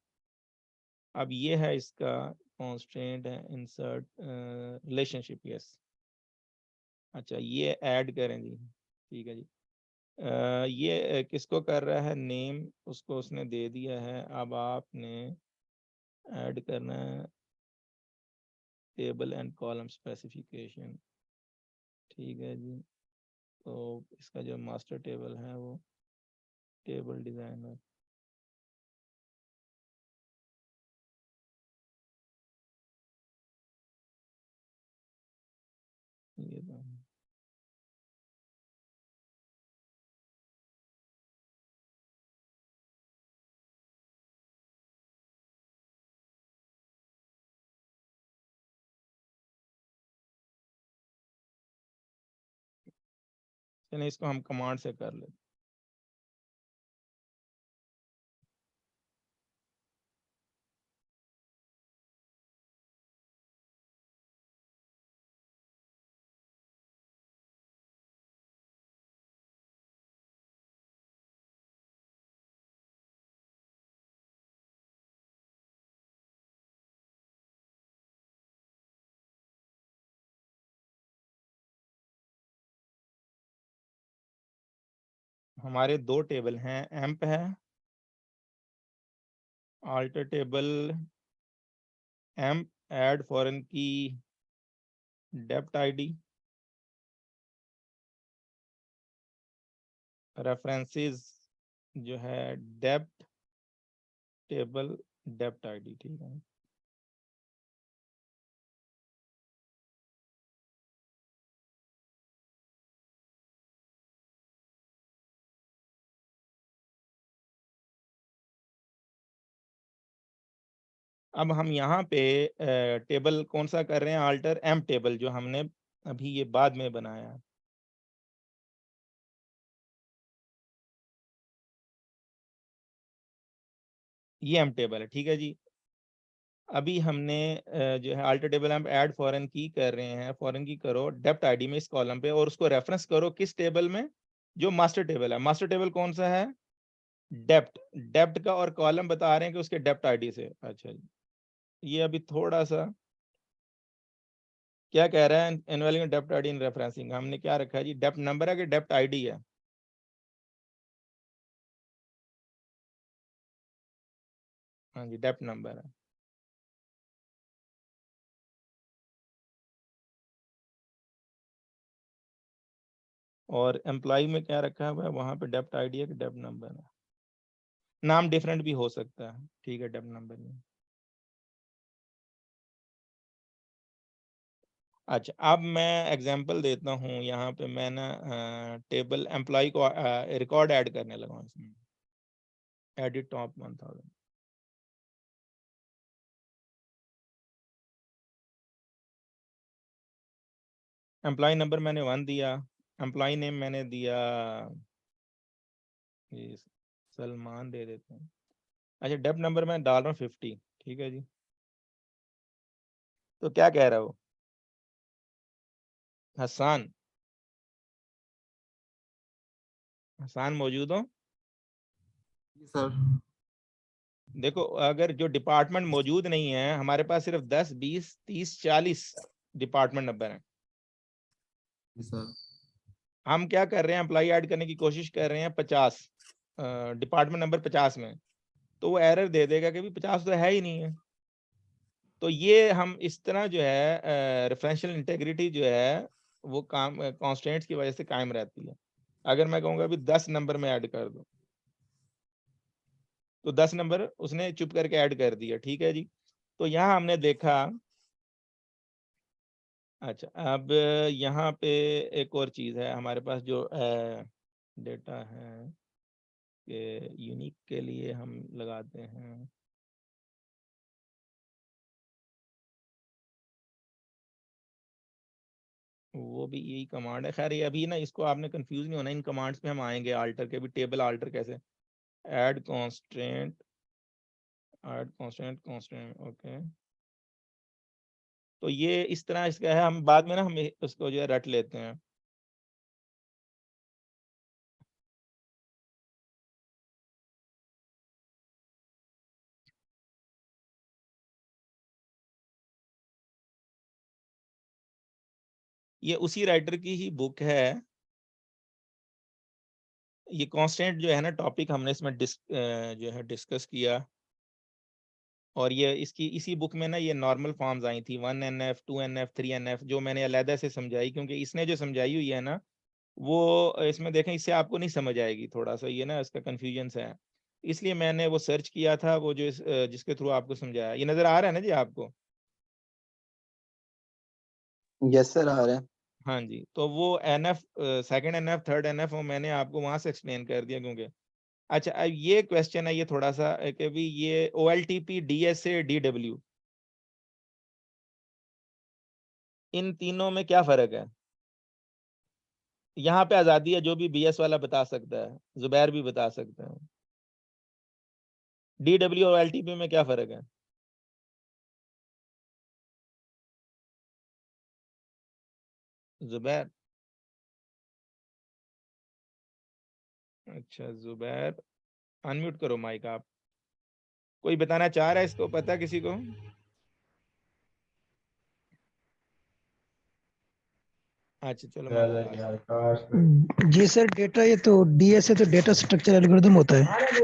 अब ये है इसका कॉन्स्टेंट है इंसर्ट रिलेशनशिप, यस। अच्छा ये ऐड करें जी, ठीक है जी। ये किसको कर रहा है, नेम उसको उसने दे दिया है। अब आपने ऐड करना है टेबल एंड कॉलम स्पेसिफिकेशन, ठीक है जी। तो इसका जो मास्टर टेबल है वो टेबल डिजाइनर, ये तो चलिए इसको हम कमांड से कर लेते। हमारे दो टेबल हैं, एम्प है, alter table amp add foreign की डेप्ट आईडी, रेफरेंसेस जो है डेप्ट टेबल डेप्ट आईडी, ठीक है। अब हम यहाँ पे टेबल कौन सा कर रहे हैं, अल्टर एम्प टेबल, जो हमने अभी ये बाद में बनाया है। ये एम्प टेबल है, ठीक है जी। अभी हमने जो है alter table amp add foreign की कर रहे हैं, फॉरेन की करो डेप्ट आईडी में इस कॉलम पे, और उसको रेफरेंस करो किस टेबल में, जो मास्टर टेबल है। मास्टर टेबल कौन सा है, डेप्ट, डेप्ट का, और कॉलम बता रहे हैं कि उसके डेप्ट आईडी से। अच्छा जी, ये अभी थोड़ा सा क्या कह रहा है, involving dept ID in referencing, हमने क्या रखा है जी, डेप्ट नंबर है कि डेप्ट आईडी है। हाँ जी, डेप्ट नंबर है। और एम्प्लॉय में क्या रखा हुआ है, वहां पे डेप्ट आईडी है कि डेप्ट नंबर है। नाम डिफरेंट भी हो सकता है, ठीक है, डेप्ट नंबर में। अच्छा अब मैं एग्जांपल देता हूँ, यहाँ पे मैं ना टेबल एम्प्लॉय को रिकॉर्ड ऐड करने लगा हूँ इसमें, एडिट टॉप 1000। एम्प्लॉय नंबर मैंने 1 दिया, एम्प्लॉय नेम मैंने दिया ये सलमान दे देते हैं। अच्छा डेप्ट नंबर मैं डाल रहा हूँ 50, ठीक है जी। तो क्या कह रहा है वो, हसन, हसन मौजूद हो? सर देखो अगर जो डिपार्टमेंट मौजूद नहीं है, हमारे पास सिर्फ 10 20 30 40 डिपार्टमेंट नंबर हैं। सर हम क्या कर रहे हैं, एम्प्लॉय ऐड करने की कोशिश कर रहे हैं 50 डिपार्टमेंट नंबर 50 में, तो वो एरर दे देगा कि भी 50 तो है ही नहीं है। तो ये हम इस तरह जो है रेफरेंशियल इंटेग्रिटी जो है वो काम कॉन्स्टेंट्स की वजह से कायम रहती है। अगर मैं कहूँगा अभी 10 नंबर में ऐड कर दो, तो 10 नंबर उसने चुप करके ऐड कर दिया, ठीक है जी। तो यहाँ हमने देखा, अच्छा अब यहाँ पे एक और चीज़ है हमारे पास जो डेटा है कि यूनिक के लिए हम लगाते हैं वो भी यही कमांड है। खैर ये अभी ना इसको आपने कंफ्यूज नहीं होना, इन कमांड्स पे हम आएंगे। आल्टर के भी टेबल आल्टर कैसे, add constant, add constant, constant, okay. तो ये इस तरह इसका है, हम बाद में ना हम उसको जो है रट लेते हैं। ये उसी राइटर की ही बुक है। ये कांस्टेंट जो है ना टॉपिक हमने इसमें जो है डिस्कस किया, और ये इसकी इसी बुक में ना ये नॉर्मल फॉर्म्स आई थी 1NF 2NF 3NF, जो मैंने अलहदा से समझाई, क्योंकि इसने जो समझाई हुई है ना वो इसमें देखें इससे आपको नहीं समझ आएगी, थोड़ा सा ये ना इसका कंफ्यूजन सा है। इसलिए मैंने वो सर्च किया था, वो जो जिसके थ्रू आपको समझाया। ये नजर आ रहा है ना जी आपको? यस सर, आ रहा है। हाँ जी, तो वो NF, second NF, third NF वो मैंने आपको वहां से एक्सप्लेन कर दिया। क्योंकि अच्छा अब ये क्वेश्चन है ये थोड़ा सा कि भी ये OLTP, DSA, DW, इन तीनों में क्या फर्क है? यहाँ पे आजादी है, जो भी BS वाला बता सकता है, जुबैर भी बता सकते हैं। DW और OLTP में क्या फर्क है? जुबैर, अच्छा जुबैर अनम्यूट करो माइक आप। कोई बताना चाह रहा है इसको, पता है किसी को? अच्छा चलो मैं बता जी सर, डेटा ये तो डीएसए तो डेटा स्ट्रक्चर एल्गोरिथम होता है।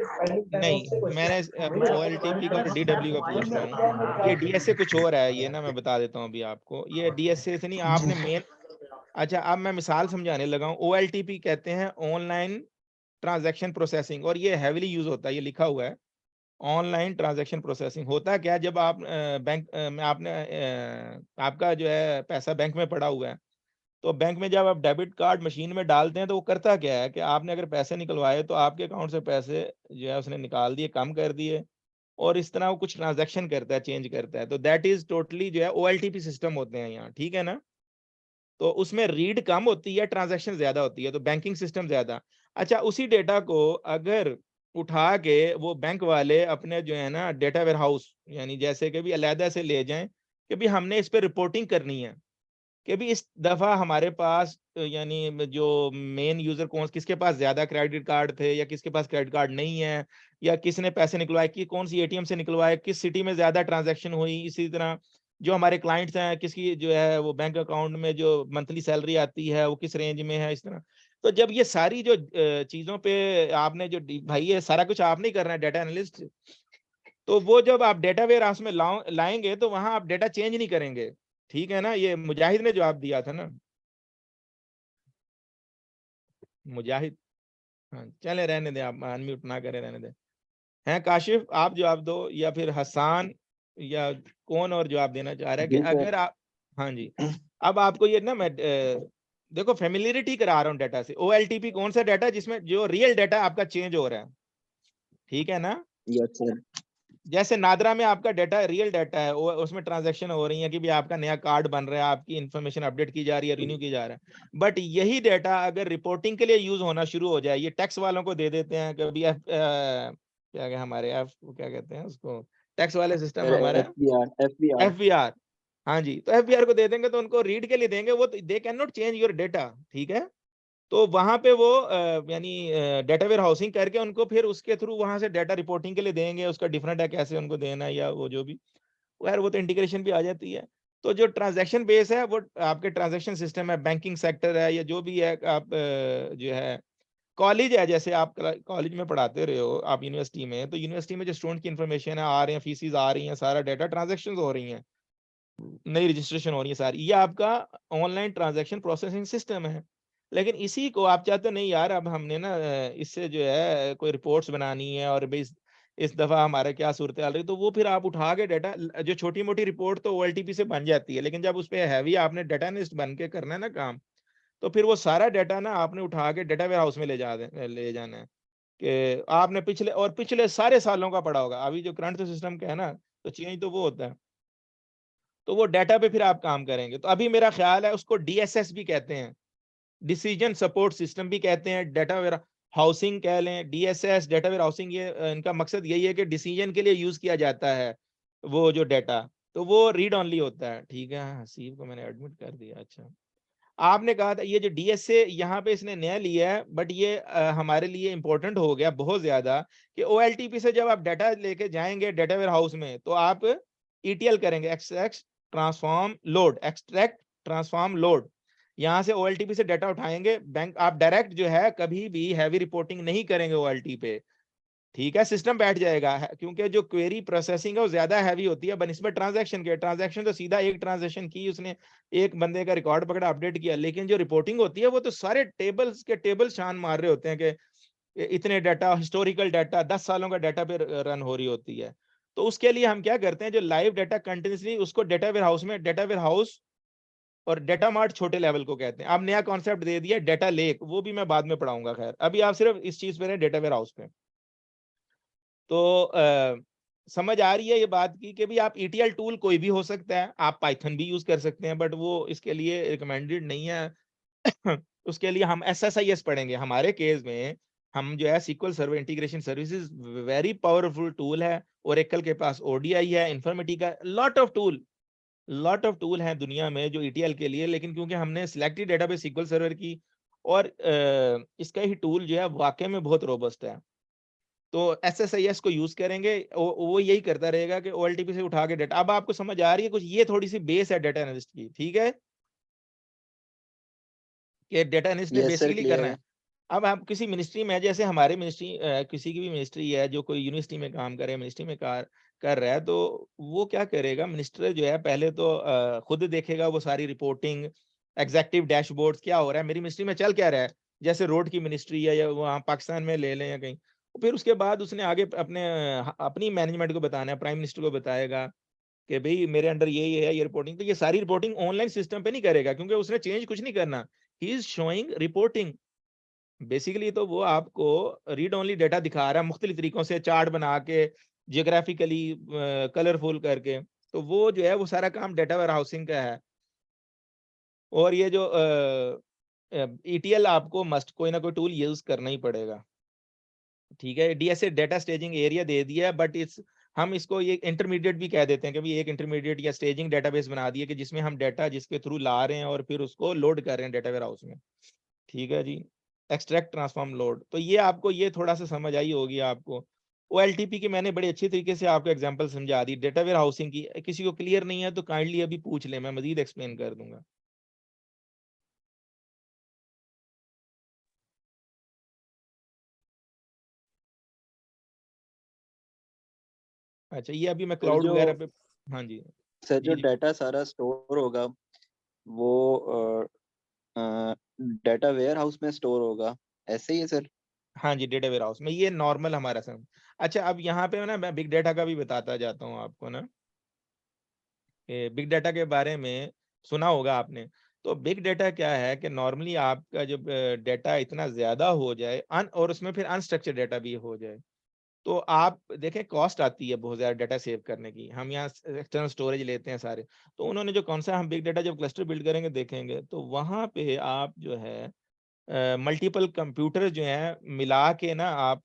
नहीं, मैंने मैं OLTP का और DW का पूछ रहा हूँ। ये DSA कुछ और है, ये ना मैं बता देता हूँ अभी आपको। ये DSA से नहीं, आपने मेन, अच्छा अब मैं मिसाल समझाने लगा हूँ। OLTP कहते हैं ऑनलाइन ट्रांजैक्शन प्रोसेसिंग, और ये हैविली यूज होता है, ये लिखा हुआ है ऑनलाइन ट्रांजैक्शन प्रोसेसिंग। होता क्या, जब आप बैंक में आपने आपका जो है पैसा बैंक में पड़ा हुआ है, तो बैंक में जब आप डेबिट कार्ड मशीन में डालते हैं तो वो करता क्या है कि आपने अगर पैसे निकलवाए तो आपके अकाउंट से पैसे जो है उसने निकाल दिए, कम कर दिए, और इस तरह वो कुछ ट्रांजैक्शन करता है, चेंज करता है। तो दैट इज टोटली जो है OLTP सिस्टम होते हैं यहाँ, ठीक है ना? तो उसमें रीड कम होती है, ट्रांजैक्शन ज्यादा होती है, तो बैंकिंग सिस्टम ज्यादा। अच्छा उसी डेटा को अगर उठा के वो बैंक वाले अपने जो है ना डेटा वेयर हाउस, यानी जैसे कि भी अलहदा से ले जाएं कि भी हमने इस पे रिपोर्टिंग करनी है कि भी इस दफा हमारे पास यानी जो मेन यूजर कौन, किसके पास ज्यादा क्रेडिट कार्ड थे या किसके पास क्रेडिट कार्ड नहीं है, या किसने पैसे निकलवाए, कि कौन सी ATM से निकलवाए, किस सिटी में ज्यादा ट्रांजैक्शन हुई। इसी तरह जो हमारे क्लाइंट्स हैं, किसकी जो है वो बैंक अकाउंट में जो मंथली सैलरी आती है वो किस रेंज में है, इस तरह। तो जब ये सारी जो चीजों पे आपने जो भाई ये सारा कुछ आप नहीं कर रहे हैं, डेटा एनालिस्ट, तो वो जब आप डेटा वेयर हाउस में लाएंगे तो वहां आप डेटा चेंज नहीं करेंगे, ठीक है ना? ये मुजाहिद ने जवाब दिया था ना, मुजाहिद। हाँ चले रहने दें, आप अनम्यूट ना करें, रहने दें। हैं काशिफ, आप जवाब दो, या फिर हसान, या कौन और जवाब देना चाह रहा है कि जी सर। अगर आप, हाँ जी। अब आपको ये ना मैं देखो फेमिलियरिटी करा रहा हूँ डेटा से। OLTP कौन सा डेटा जिसमें जो रियल डेटा आपका चेंज हो रहा है, ठीक है ना? Yes sir. जैसे नादरा में आपका डेटा रियल डाटा है, उसमें ट्रांजैक्शन हो रही है कि भी आपका नया कार्ड बन रहा है, आपकी इंफॉर्मेशन अपडेट की जा रही है, रिन्यू की जा रहा है। बट यही डेटा अगर रिपोर्टिंग के लिए यूज होना शुरू हो जाए, ये टैक्स वालों को दे देते हैं कभी हमारे क्या कहते हैं उसको, टैक्स वाले सिस्टम हमारा FBR। FBR। हाँ जी, तो FBR को दे देंगे तो उनको रीड के लिए देंगे, वो they can not change your data, ठीक है? तो वहां पे वो यानी डेटा वेयर हाउसिंग करके उनको फिर उसके थ्रू वहां से डेटा रिपोर्टिंग के लिए देंगे। उसका डिफरेंट है कैसे उनको देना है, या वो जो भी यार वो तो इंटीग्रेशन भी आ जाती है। तो जो ट्रांजैक्शन बेस है वो आपके ट्रांजैक्शन सिस्टम है, बैंकिंग सेक्टर है, या जो भी है आप जो है कॉलेज है, जैसे आप कॉलेज में पढ़ाते रहे हो आप यूनिवर्सिटी में, तो यूनिवर्सिटी में जो स्टूडेंट की इन्फॉर्मेशन है आ रही है, फीसिस आ रही हैं, सारा डाटा ट्रांजेक्शन हो रही हैं, नई रजिस्ट्रेशन हो रही है सारी, ये आपका ऑनलाइन ट्रांजैक्शन प्रोसेसिंग सिस्टम है। लेकिन इसी को आप चाहते हो नहीं यार, अब हमने ना इससे जो है कोई रिपोर्ट्स बनानी है, और भाई इस दफा हमारा क्या सूरत हाल रही, तो वो फिर आप उठा के डेटा, जो छोटी मोटी रिपोर्ट तो OLTP से बन जाती है, लेकिन जब उस पर हैवी आपने डेटा एनालिस्ट बन के करना है ना काम, तो फिर वो सारा डाटा ना आपने उठा के डाटा वेयर हाउस में ले जाना है कि आपने पिछले सारे सालों का पढ़ा होगा। अभी जो करंट सिस्टम का है ना, तो चेंज तो वो होता है, तो वो डाटा पे फिर आप काम करेंगे। तो अभी मेरा ख्याल है उसको DSS भी कहते हैं, डिसीजन सपोर्ट सिस्टम भी कहते हैं, डाटा वेयर हाउसिंग कह लें, DSS डाटा वेयर हाउसिंग, ये इनका मकसद यही है कि डिसीजन के लिए यूज किया जाता है वो जो डाटा, तो वो रीड ऑनली होता है। ठीक है, हसीब को मैंने एडमिट कर दिया। अच्छा, आपने कहा था ये जो DSA यहाँ पे इसने नया लिया है, बट ये हमारे लिए इंपॉर्टेंट हो गया बहुत ज्यादा कि OLTP से जब आप डाटा लेके जाएंगे डाटा वेयर हाउस में, तो आप ETL करेंगे, extract transform load, extract transform load. यहाँ से OLTP से डाटा उठाएंगे, बैंक आप डायरेक्ट जो है कभी भी हैवी रिपोर्टिंग नहीं करेंगे OLTP पे। ठीक है, सिस्टम बैठ जाएगा क्योंकि जो क्वेरी प्रोसेसिंग है वो ज्यादा हैवी होती है बनिस्बत ट्रांजैक्शन के। ट्रांजैक्शन तो सीधा एक ट्रांजैक्शन की, उसने एक बंदे का रिकॉर्ड पकड़ा, अपडेट किया, लेकिन जो रिपोर्टिंग होती है वो तो सारे टेबल्स के टेबल छान मार रहे होते हैं कि इतने डाटा, हिस्टोरिकल डाटा 10 सालों का डाटा पे रन हो रही होती है। तो उसके लिए हम क्या करते हैं, जो लाइव डाटा कंटिन्यूसली उसको डाटा वेयर हाउस में, डाटा वेयर हाउस और डाटा मार्ट छोटे लेवल को कहते हैं। अब नया कॉन्सेप्ट दे दिया डाटा लेक, वो भी मैं बाद में पढ़ाऊंगा। खैर अभी आप सिर्फ इस चीज पे रहे, डाटा वेयर हाउस पे। तो समझ आ रही है ये बात की भी आप ETL टूल कोई भी हो सकता है, आप पाइथन भी यूज कर सकते हैं, बट वो इसके लिए रिकमेंडेड नहीं है। उसके लिए हम SSIS पढ़ेंगे। हमारे केस में हम जो है SQL server integration services very powerful tool है, ओरेकल के पास ODI है, इन्फॉर्मेटिका, लॉट ऑफ टूल हैं दुनिया में जो ETL के लिए, लेकिन क्योंकि हमने सिलेक्टेड डेटाबेस SQL सर्वर की, और इसका ही टूल जो है वाकई में बहुत रोबस्ट है, तो SSIS को यूज करेंगे। वो यही करता रहेगा कि OLTP से उठा के डाटा। अब आपको समझ आ रही है कुछ, ये थोड़ी सी बेस है डाटा एनालिस्ट की। ठीक है, कि डाटा एनालिस्ट ने यस सर, बेसिकली क्लियर करना है। है। अब आप किसी मिनिस्ट्री में, जैसे हमारे मिनिस्ट्री, किसी की भी मिनिस्ट्री है, जो कोई यूनिवर्सिटी में काम करे, मिनिस्ट्री में कर रहा है, तो वो क्या करेगा, मिनिस्टर जो है पहले तो खुद देखेगा वो सारी रिपोर्टिंग, एग्जेक्टिव डैशबोर्ड्स, क्या हो रहा है मेरी मिनिस्ट्री में, चल क्या रहा है। जैसे रोड की मिनिस्ट्री है या वहाँ पाकिस्तान में ले लें या कहीं, फिर उसके बाद उसने आगे अपनी मैनेजमेंट को बताना है, प्राइम मिनिस्टर को बताएगा कि भाई मेरे अंडर ये है, ये रिपोर्टिंग। तो ये सारी रिपोर्टिंग ऑनलाइन सिस्टम पे नहीं करेगा, क्योंकि उसने चेंज कुछ नहीं करना, he is showing reporting basically. तो वो आपको रीड ओनली डाटा दिखा रहा है मुख्तलिफ तरीकों से, चार्ट बना के, जियोग्राफिकली कलरफुल करके। तो वो जो है वो सारा काम डाटा वेयर हाउसिंग का है। और ये जो ETL आपको मस्ट कोई ना कोई टूल यूज करना ही पड़ेगा। ठीक है, DSA डाटा स्टेजिंग एरिया दे दिया है, बट हम इसको ये इंटरमीडिएट भी कह देते हैं कि भी एक इंटरमीडिएट या स्टेजिंग डेटाबेस बना दिए कि जिसमें हम डाटा जिसके थ्रू ला रहे हैं और फिर उसको लोड कर रहे हैं डाटा वेयर हाउस में। ठीक है जी, एक्सट्रैक्ट ट्रांसफॉर्म लोड। तो ये आपको ये थोड़ा सा समझ आई होगी आपको। OLTP की मैंने बड़े अच्छी तरीके से आपको एग्जांपल समझा दी। डाटा वेयर हाउसिंग की किसी को क्लियर नहीं है तो काइंडली अभी पूछ ले, मैं मजीद एक्सप्लेन कर दूंगा। अच्छा, ये अभी मैं सर क्लाउड जो वगैरह पे। हाँ जी, सर जो जी जी। डाटा सारा स्टोर होगा वो डाटा वेयर हाउस में स्टोर होगा, ऐसे ही है सर? हाँ जी, डेटा वेयर हाउस में, ये नॉर्मल हमारा सम। अच्छा, अब यहाँ पे ना मैं बिग डाटा का भी बताता जाता हूँ आपको ना, बिग डाटा के बारे में सुना होगा आपने। तो बिग डाटा क्या है कि नॉर्मली आपका जब डाटा इतना ज्यादा हो जाए, और उसमें फिर अनस्ट्रक्चर्ड डाटा भी हो जाए, तो आप देखें कॉस्ट आती है बहुत ज्यादा डाटा सेव करने की। हम यहाँ एक्सटर्नल स्टोरेज लेते हैं सारे, तो उन्होंने जो कौन सा हम बिग डाटा जब क्लस्टर बिल्ड करेंगे देखेंगे, तो वहां पे आप जो है मल्टीपल कंप्यूटर जो हैं मिला के ना, आप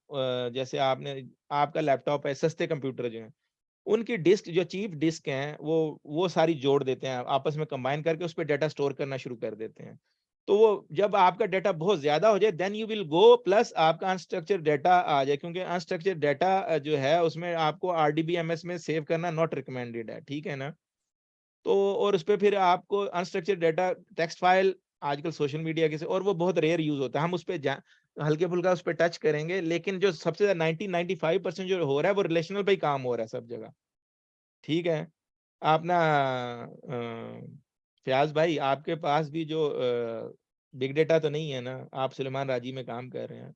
जैसे आपने, आपका लैपटॉप है, सस्ते कंप्यूटर जो हैं उनकी डिस्क, जो चीप डिस्क हैं, वो सारी जोड़ देते हैं आपस में, कंबाइन करके उस पर डाटा स्टोर करना शुरू कर देते हैं। तो वो जब आपका डाटा बहुत ज्यादा हो जाए, then you will go plus आपका अनस्ट्रक्चर्ड डाटा आ जाए, क्योंकि अनस्ट्रक्चर्ड डाटा जो है उसमें आपको RDBMS में सेव करना नॉट रिकमेंडेड है। ठीक है ना। तो और उस पर फिर आपको अनस्ट्रक्चर्ड डाटा, टेक्स्ट फाइल, आजकल सोशल मीडिया के से, और वो बहुत रेयर यूज होता है, हम उस पर हल्के फुल्का उस पर टच करेंगे, लेकिन जो सबसे ज्यादा 90-95% जो हो रहा है वो रिलेशनल पे ही काम हो रहा है सब जगह। ठीक है। आप ना फयाज भाई, आपके पास भी जो बिग डेटा तो नहीं है ना, आप सुलेमान राजी में काम कर रहे हैं,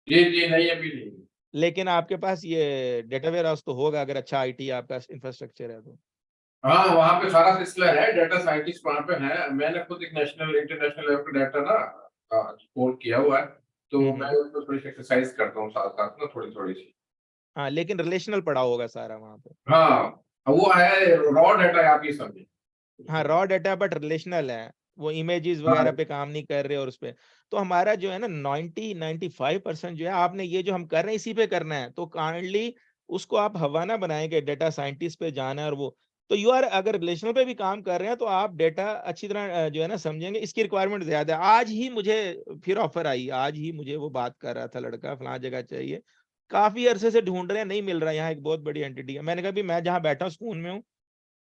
जी जी, नहीं अभी नहीं। लेकिन आपके पास ये डेटा वेयर हाउस तो होगा, अगर अच्छा IT आपका इंफ्रास्ट्रक्चर है तो। हाँ वहाँ पे सारा सिलसिला है, डाटा साइंटिस्ट वहाँ पे है। मैंने खुद एक नेशनल इंटरनेशनल लेवल का डाटा ना एक्सपोर्ट किया हुआ है, तो मैं उसको थोड़ी सी एक्सरसाइज करता हूँ साथ साथ ना, थोड़ी थोड़ी सी। हाँ, लेकिन रिलेशनल पढ़ा होगा सारा वहाँ पे। हाँ वो है रॉ डाटा, आप ये समझे। हाँ, रॉ डाटा बट रिलेशनल है, वो इमेजेस वगैरह पे काम नहीं कर रहे और उस पे। तो हमारा जो है ना 90-95% जो है, आपने ये जो हम कर रहे हैं इसी पे करना है, तो काइंडली उसको आप हवाना बनाएंगे डेटा साइंटिस्ट पे जाना है। और वो तो यू आर, अगर रिलेशनल पे भी काम कर रहे हैं तो आप डेटा अच्छी तरह जो है ना समझेंगे। इसकी रिक्वायरमेंट ज्यादा है। आज ही मुझे फिर ऑफर आई, आज ही मुझे वो बात कर रहा था लड़का, फलां जगह चाहिए, काफी अरसे से ढूंढ रहे हैं, नहीं मिल रहा। यहाँ एक बहुत बड़ी एंटिटी है। मैंने कहा भी मैं जहाँ बैठा हूँ स्कूल में हूँ,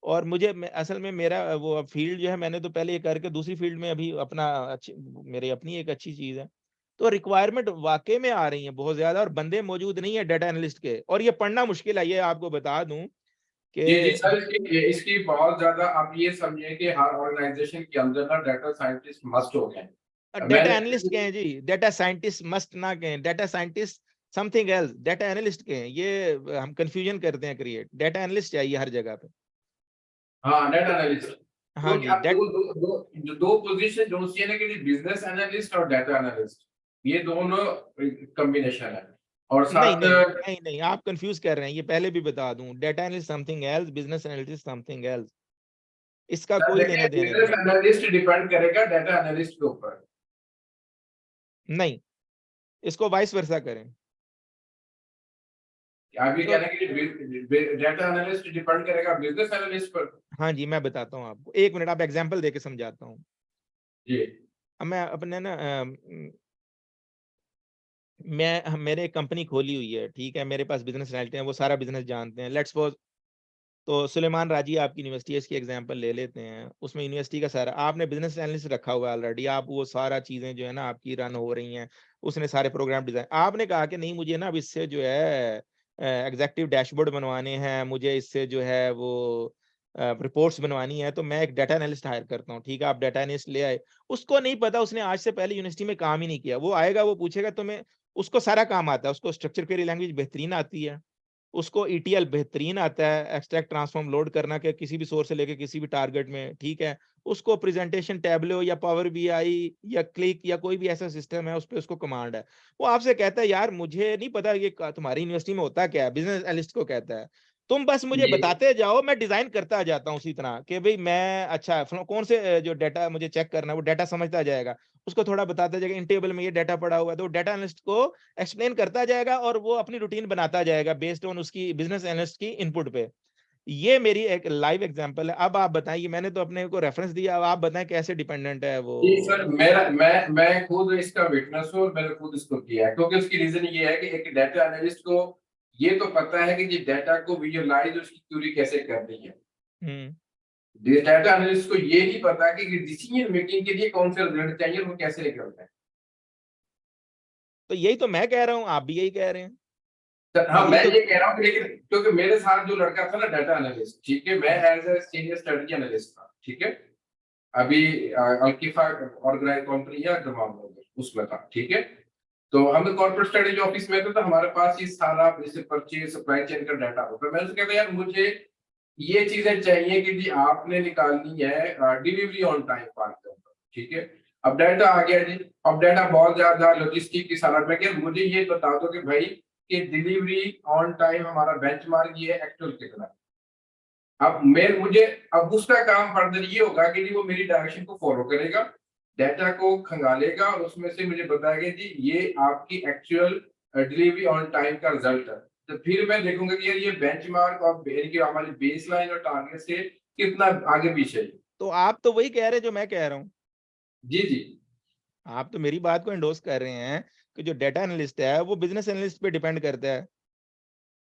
और मुझे असल में मेरा वो फील्ड जो है, मैंने तो पहले ये करके दूसरी फील्ड में अभी अपना अच्छी, मेरी अपनी एक अच्छी चीज है। तो रिक्वायरमेंट वाकई में आ रही है बहुत ज्यादा, और बंदे मौजूद नहीं है डेटा एनालिस्ट के, और ये पढ़ना मुश्किल है। ये आपको बता दूं जी जी कि सर, इसकी बहुत ज्यादा आप ये समझिए कि हर ऑर्गेनाइजेशन के अंदर ना डाटा साइंटिस्ट मस्ट हो गए। डेटा मैंने एनालिस्ट के हैं जी, डेटा साइंटिस्ट मस्ट ना कहें, data scientist something else, data analyst के हैं। ये हम कंफ्यूजन करते हैं क्रिएट, डेटा एनालिस्ट चाहिए हर जगह पे। हाँ डाटा एनालिस्ट, हाँ तो जी, क्या दो पोजीशन जो सी है ना कि बिजनेस एनालिस्ट और डाटा एनालिस्ट, ये दोनों कॉम्बिनेशन है। और नहीं साथ नहीं नहीं नहीं, आप कंफ्यूज कर रहे हैं। ये पहले भी बता दूं, data analyst something else, business analyst something else, इसका कोई लेना देखिए देना बिजनेस नहीं। एनालिस्ट डिपेंड करेगा डाटा एनालिस्ट के ऊपर। नहीं, इसको वाइस वर्सा करें। आप ये तो कह रहे हैं कि डाटा एनालिस्ट डिपेंड करेगा बिजनेस एनालिस्ट पर। हाँ जी, मैं बताता हूँ आपको, एक मिनट, आप एग्जांपल देके समझाता हूँ। जी अब मैं अपने ना मेरे एक कंपनी खोली हुई है, ठीक है, मेरे पास बिजनेस एनालिस्ट हैं, वो सारा बिजनेस जानते हैं। लेट्स सपोज, तो सुलेमान राजी आपकी यूनिवर्सिटी है, इसकी एग्जांपल ले लेते हैं। उसमें यूनिवर्सिटी का सारा आपने बिजनेस एनालिस्ट रखा हुआ है ऑलरेडी, आप वो सारा चीजें जो है ना आपकी रन हो रही हैं, उसने सारे प्रोग्राम डिजाइन। आपने कहा कि नहीं, मुझे ना अब इससे जो है एग्जेक्टिव डैशबोर्ड बनवाने हैं, मुझे इससे जो है वो रिपोर्ट्स बनवानी है, तो मैं एक डाटा एनालिस्ट हायर करता हूँ। ठीक है, आप डाटा एनालिस्ट ले आए, उसको नहीं पता, उसने आज से पहले यूनिवर्सिटी में काम ही नहीं किया। वो आएगा, वो पूछेगा तुम्हें, उसको सारा काम आता है, उसको स्ट्रक्चर क्वेरी लैंग्वेज बेहतरीन आती है, उसको ईटीएल बेहतरीन आता है, एक्सट्रैक्ट ट्रांसफॉर्म लोड करना के किसी भी सोर्स से लेके किसी भी टारगेट में, ठीक है। उसको प्रेजेंटेशन टैबलो या पावर बीआई या क्लिक या कोई भी ऐसा सिस्टम है उस पे उसको कमांड है। वो आपसे कहता है यार मुझे नहीं पता ये तुम्हारी यूनिवर्सिटी में होता क्या है, बिजनेस एनालिस्ट को कहता है, तुम बस मुझे जी बताते जाओ, मैं डिजाइन करता जाता हूँ उसी तरह कि भाई मैं अच्छा कौन से जो डाटा मुझे चेक करना है वो डाटा समझता जाएगा, उसको थोड़ा बताता जाएगा, इन टेबल में ये डाटा पड़ा हुआ है, तो डाटा एनालिस्ट को एक्सप्लेन करता जाएगा और वो अपनी रूटीन बनाता जाएगा बेस्ड ऑन उसकी बिजनेस एनालिस्ट की इनपुट पे। ये मेरी एक लाइव एग्जांपल है। अब आप बताइए, मैंने तो अपने को रेफरेंस दिया, अब आप बताएं कैसे डिपेंडेंट है वो। जी सर, मेरा मैं खुद इसका विटनेस हूँ और मैंने खुद इसको किया है, क्योंकि उसकी रीजन ये है कि एक डाटा एनालिस्ट को ये तो पता है कि ये डाटा को विजुअलाइज उसकी क्यूरी कैसे करनी है। हम्म डाटा एनालिस्ट को ये नहीं पता कि डिसीजन मेकिंग के लिए कौन से रिजल्ट चाहिए और वो कैसे निकलता है। तो यही तो मैं कह रहा हूँ, आप भी यही कह रहे हैं। सर मैं हाँ, यही मैं तो ये कह रहा हूँ कि लेकिन क्योंकि मेरे साथ जो लड़का था ना डाटा एनालिस्ट, ठीक है, मैं as a senior strategy analyst था, ठीक है, अभी अल्किफा ऑर्गेनाइज कंपनी है तमाम उसमें था, ठीक है। तो हम कॉर्पोरेट स्ट्रेटेजी ऑफिस में थे, तो हमारे पास ये सारा जैसे परचेज सप्लाई चेन का डाटा होता है। मैं उससे कहता यार मुझे ये चीजें चाहिए कि जी आपने निकालनी है delivery on time for example, ठीक है। अब डाटा आ गया जी, अब डाटा बहुत ज्यादा लॉजिस्टिक की सारा में, मुझे ये बता दो कि भाई कि डिलीवरी ऑन टाइम हमारा बेंचमार्क ये एक्चुअल कितना है। अब मैं मुझे अब उसका काम फर्दर ये होगा कि जी वो मेरी डायरेक्शन को फॉलो करेगा, डाटा को खंगालेगा और उसमें से मुझे बताएगा जी ये आपकी एक्चुअल डिलीवरी ऑन टाइम का रिजल्ट है। तो फिर मैं देखूंगा कि यार ये बेंचमार्क और यानी कि हमारी बेसलाइन और टारगेट से कितना आगे पीछे है। तो आप तो वही कह रहे हैं जो मैं कह रहा हूँ। जी जी आप तो मेरी बात को एंडोर्स कर रहे हैं कि जो डाटा एनालिस्ट है वो बिजनेस एनालिस्ट पे डिपेंड करता है।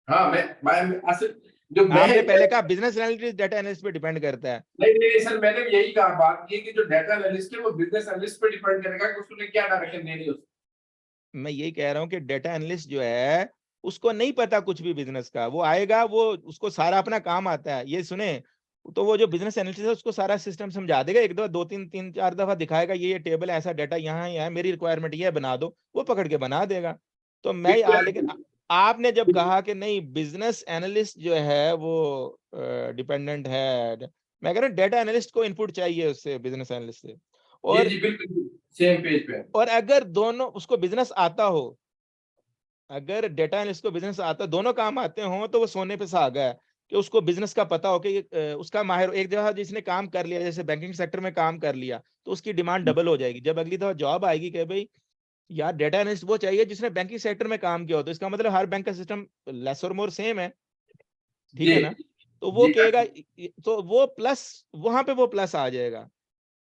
हाँ, मैं असल जो मैं आपने पहले कहा बिजनेस एनालिस्ट डाटा एनालिस्ट पे डिपेंड करता है। नहीं नहीं सर, मैंने भी यही कहा, बात की कि जो डाटा एनालिस्ट है वो बिजनेस एनालिस्ट पे डिपेंड करेगा कि उसने क्या डायरेक्शन देनी है। मैं यही कह रहा हूँ कि डाटा एनालिस्ट जो है उसको नहीं पता कुछ भी बिजनेस का, वो आएगा, वो उसको सारा अपना काम आता है, ये सुने। तो वो जो बिजनेस एनालिस्ट है उसको सारा सिस्टम समझा देगा, एक दो दो तीन तीन चार दफा दिखाएगा, ये टेबल ऐसा डाटा यहाँ है, मेरी रिक्वायरमेंट ये है, बना दो, वो पकड़ के बना देगा। तो मैं बिल्कुल लेकिन आपने जब कहा कि नहीं बिजनेस एनालिस्ट जो है वो डिपेंडेंट है, मैं कह रहा हूँ डेटा एनालिस्ट को इनपुट चाहिए उससे, बिजनेस एनालिस्ट से। जी जी बिल्कुल सेम पेज पे। और अगर दोनों उसको बिजनेस आता हो, अगर डेटा एनालिस्ट को बिजनेस आता, दोनों काम आते हो, तो वो सोने पे सुहागा है कि उसको बिजनेस का पता हो कि उसका माहिर, एक जगह जिसने काम कर लिया, जैसे बैंकिंग सेक्टर में काम कर लिया, तो उसकी डिमांड डबल हो जाएगी। जब अगली दफा जॉब आएगी कि भाई यार डेटा एनालिस्ट वो चाहिए जिसने बैंकिंग सेक्टर में काम किया हो, तो इसका मतलब हर बैंक का सिस्टम लेस और मोर सेम है, ठीक जी है ना? तो वो जी कहेगा, तो वो प्लस, वहां पे वो प्लस आ जाएगा,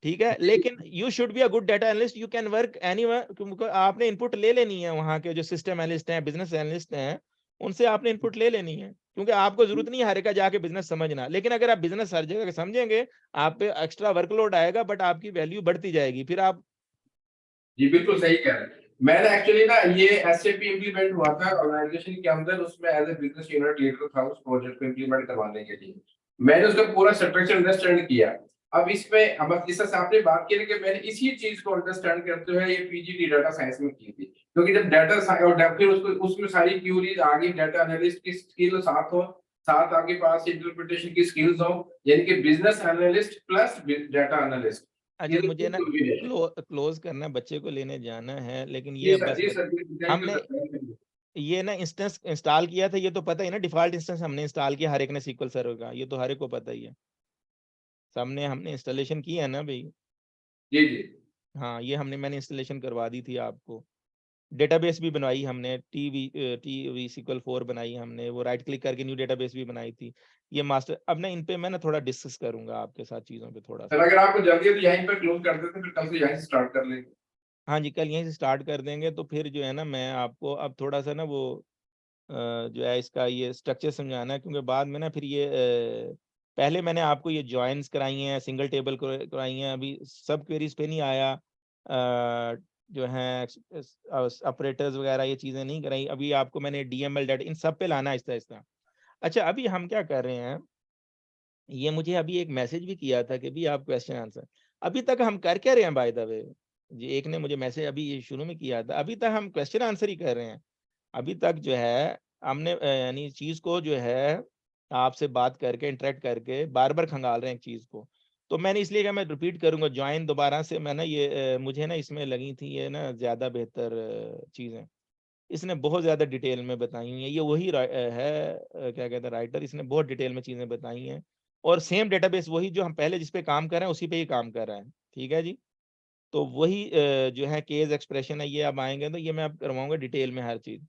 ठीक है। लेकिन you should be a good data analyst, you can work anywhere, क्योंकि आपने इनपुट ले लेनी है वहां के जो सिस्टम एनालिस्ट हैं, बिजनेस एनालिस्ट हैं, उनसे आपने इनपुट ले लेनी है, क्योंकि आपको जरूरत नहीं है हर एक का जाके बिजनेस समझना। लेकिन अगर आप बिजनेस हर जगह समझेंगे, आप पे एक्स्ट्रा वर्कलोड आएगा, बट आपकी वैल्यू बढ़ती जाएगी, फिर आप। जी बिल्कुल सही कह रहे हैं। मैंने एक्चुअली ना ये एसएपी इम्प्लीमेंट हुआ था ऑर्गेनाइजेशन के अंदर, उसमें as a business unit leader था उस प्रोजेक्ट को इम्प्लीमेंट करवाने के लिए। मैंने उसका पूरा स्ट्रक्चर अंडरस्टैंड किया। अब इसमें हम जिस तरह से आपने बात की कि मैंने इसी चीज को अंडरस्टैंड करते हुए ये पीजीडी डाटा साइंस में की थी, क्योंकि जब डाटा और फिर उसको उसमें सारी क्यूरीज आगे डाटा एनालिस्ट की स्किल साथ हो, साथ आपके पास इंटरप्रिटेशन की स्किल्स हो, यानी कि business analyst plus data analyst. अच्छा, मुझे ना क्लोज करना, बच्चे को लेने जाना है, लेकिन ये जी अब सर, बस जी सर, थैंक यू हमने सर, थैंक यू। ये ना इंस्टेंस इंस्टॉल किया था, ये तो पता ही ना, डिफॉल्ट इंस्टेंस हमने इंस्टॉल किया हर एक ने सीक्वल सर्वर का, ये तो हर एक को पता ही है, सामने हमने इंस्टॉलेशन किया है ना भाई। जी जी हाँ, ये मैंने इंस्टॉलेशन करवा दी थी आपको। डेटाबेस भी बनवाई हमने, टी वी SQL 4 बनाई हमने, वो राइट क्लिक करके न्यू डेटाबेस भी बनाई थी। ये मास्टर, अब ना इन पे मैं ना थोड़ा डिस्कस करूंगा आपके साथ चीज़ों पे थोड़ा सर, सा। अगर आपको जल्दी है तो यहीं पर क्लोज कर देते हैं, फिर कल से यहीं से स्टार्ट कर लेंगे। हाँ जी, कल यहीं से स्टार्ट कर देंगे, तो फिर जो है ना मैं आपको अब थोड़ा सा ना वो जो है इसका ये स्ट्रक्चर समझाना है, क्योंकि बाद में ना फिर ये पहले मैंने आपको ये जॉइंस कराई हैं, सिंगल टेबल कराई हैं, अभी सब क्वेरीज पे नहीं आया, जो है ऑपरेटर्स वगैरह ये चीज़ें नहीं कराई, अभी आपको मैंने DML डाटा इन सब पे लाना है आहिस्ता आहिस्ता। अच्छा, अभी हम क्या कर रहे हैं, ये मुझे अभी एक मैसेज भी किया था कि भी आप क्वेश्चन आंसर, अभी तक हम कर क्या रहे हैं बाय द वे जी, एक ने मुझे मैसेज अभी ये शुरू में किया था, अभी तक हम क्वेश्चन आंसर ही कर रहे हैं। अभी तक जो है हमने यानी चीज़ को जो है आपसे बात करके इंटरेक्ट करके बार बार खंगाल रहे हैं एक चीज़ को। तो मैंने इसलिए कहा मैं रिपीट करूंगा, ज्वाइन दोबारा से, मैं ना ये मुझे ना इसमें लगी थी ये ना ज़्यादा बेहतर चीज़ें, इसने बहुत ज़्यादा डिटेल में बताई हुई हैं, ये वही है क्या कहते हैं राइटर, इसने बहुत डिटेल में चीज़ें बताई हैं, और सेम डेटाबेस वही जो हम पहले जिस पे काम कर रहे हैं उसी पे ही काम कर रहे हैं, ठीक है जी। तो वही जो है केस एक्सप्रेशन है, ये अब आएंगे तो ये मैं अब करवाऊंगा डिटेल में हर चीज़,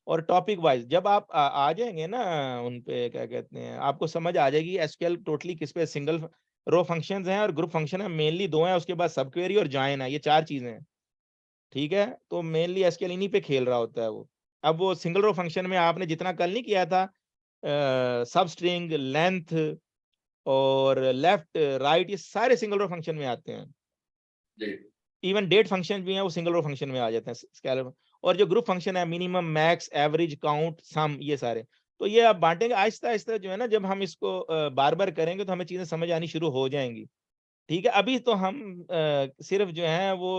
और टॉपिक वाइज जब आप आ जाएंगे ना उन पे क्या कहते हैं, आपको समझ आ जाएगी एसक्यूएल टोटली किस पे, सिंगल रो फंक्शंस हैं और ग्रुप फंक्शन है, मेनली दो हैं, उसके बाद सब क्वेरी और जॉइन है, ये चार चीजें हैं, ठीक है। तो मेनली एसक्यूएल इन्हीं पे खेल रहा होता है वो। अब वो सिंगल रो फंक्शन में आपने जितना कल नहीं किया था, सब स्ट्रिंग लेंथ और लेफ्ट राइट, ये सारे सिंगल रो फंक्शन में आते हैं। जी इवन डेट फंक्शन भी हैं वो सिंगल रो फंक्शन में आ जाते हैं स्केलर। और जो ग्रुप फंक्शन है, मिनिमम मैक्स एवरेज काउंट सम, ये सारे, तो ये आप बांटेंगे आहिस्ता आहिस्ता, जो है ना जब हम इसको बार बार करेंगे तो हमें चीजें समझ आनी शुरू हो जाएंगी, ठीक है। अभी तो हम सिर्फ जो है वो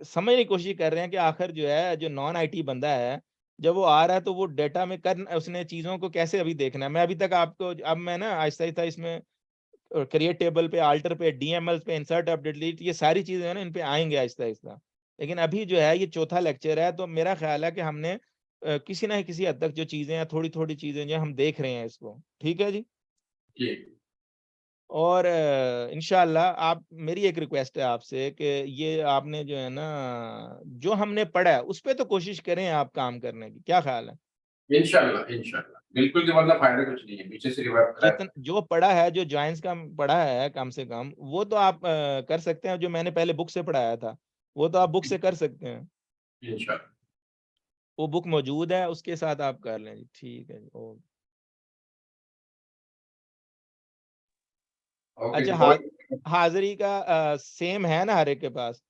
समझने की कोशिश कर रहे हैं कि आखिर जो है जो नॉन IT बंदा है, जब वो आ रहा है तो वो डेटा में कर उसने चीजों को कैसे अभी देखना है। मैं अभी तक आपको, अब मैं ना आहिस्ता आहिस्ता इसमें क्रिएट टेबल पे, अल्टर पे, DML पे, इंसर्ट अपडेट डिलीट, ये सारी चीजें है ना इन पे आएंगे आहिस्ता आहिस्ता। लेकिन अभी जो है ये चौथा लेक्चर है, तो मेरा ख्याल है कि हमने किसी ना किसी हद तक जो चीजें हैं, थोड़ी थोड़ी चीजें जो हम देख रहे हैं इसको, ठीक है जी। जी और इंशाल्लाह आप, मेरी एक रिक्वेस्ट है आपसे कि ये आपने जो है ना जो हमने पढ़ा है उस पे तो कोशिश करें आप काम करने की, क्या ख्याल है? इंशाल्लाह इंशाल्लाह बिल्कुल, जो मतलब फायदा कुछ नहीं है, पीछे से रिवाइव करा है। जितना जो पढ़ा है, जो जॉइंस का पढ़ा है कम से कम, वो तो आप कर सकते हैं, जो मैंने पहले बुक से पढ़ाया था वो तो आप बुक से कर सकते हैं, इंशाल्लाह। वो बुक मौजूद है, उसके साथ आप कर लें जी, ठीक है जी, ओके। ओके अच्छा, जी, बहुत हाजिरी का सेम है ना हर एक के पास?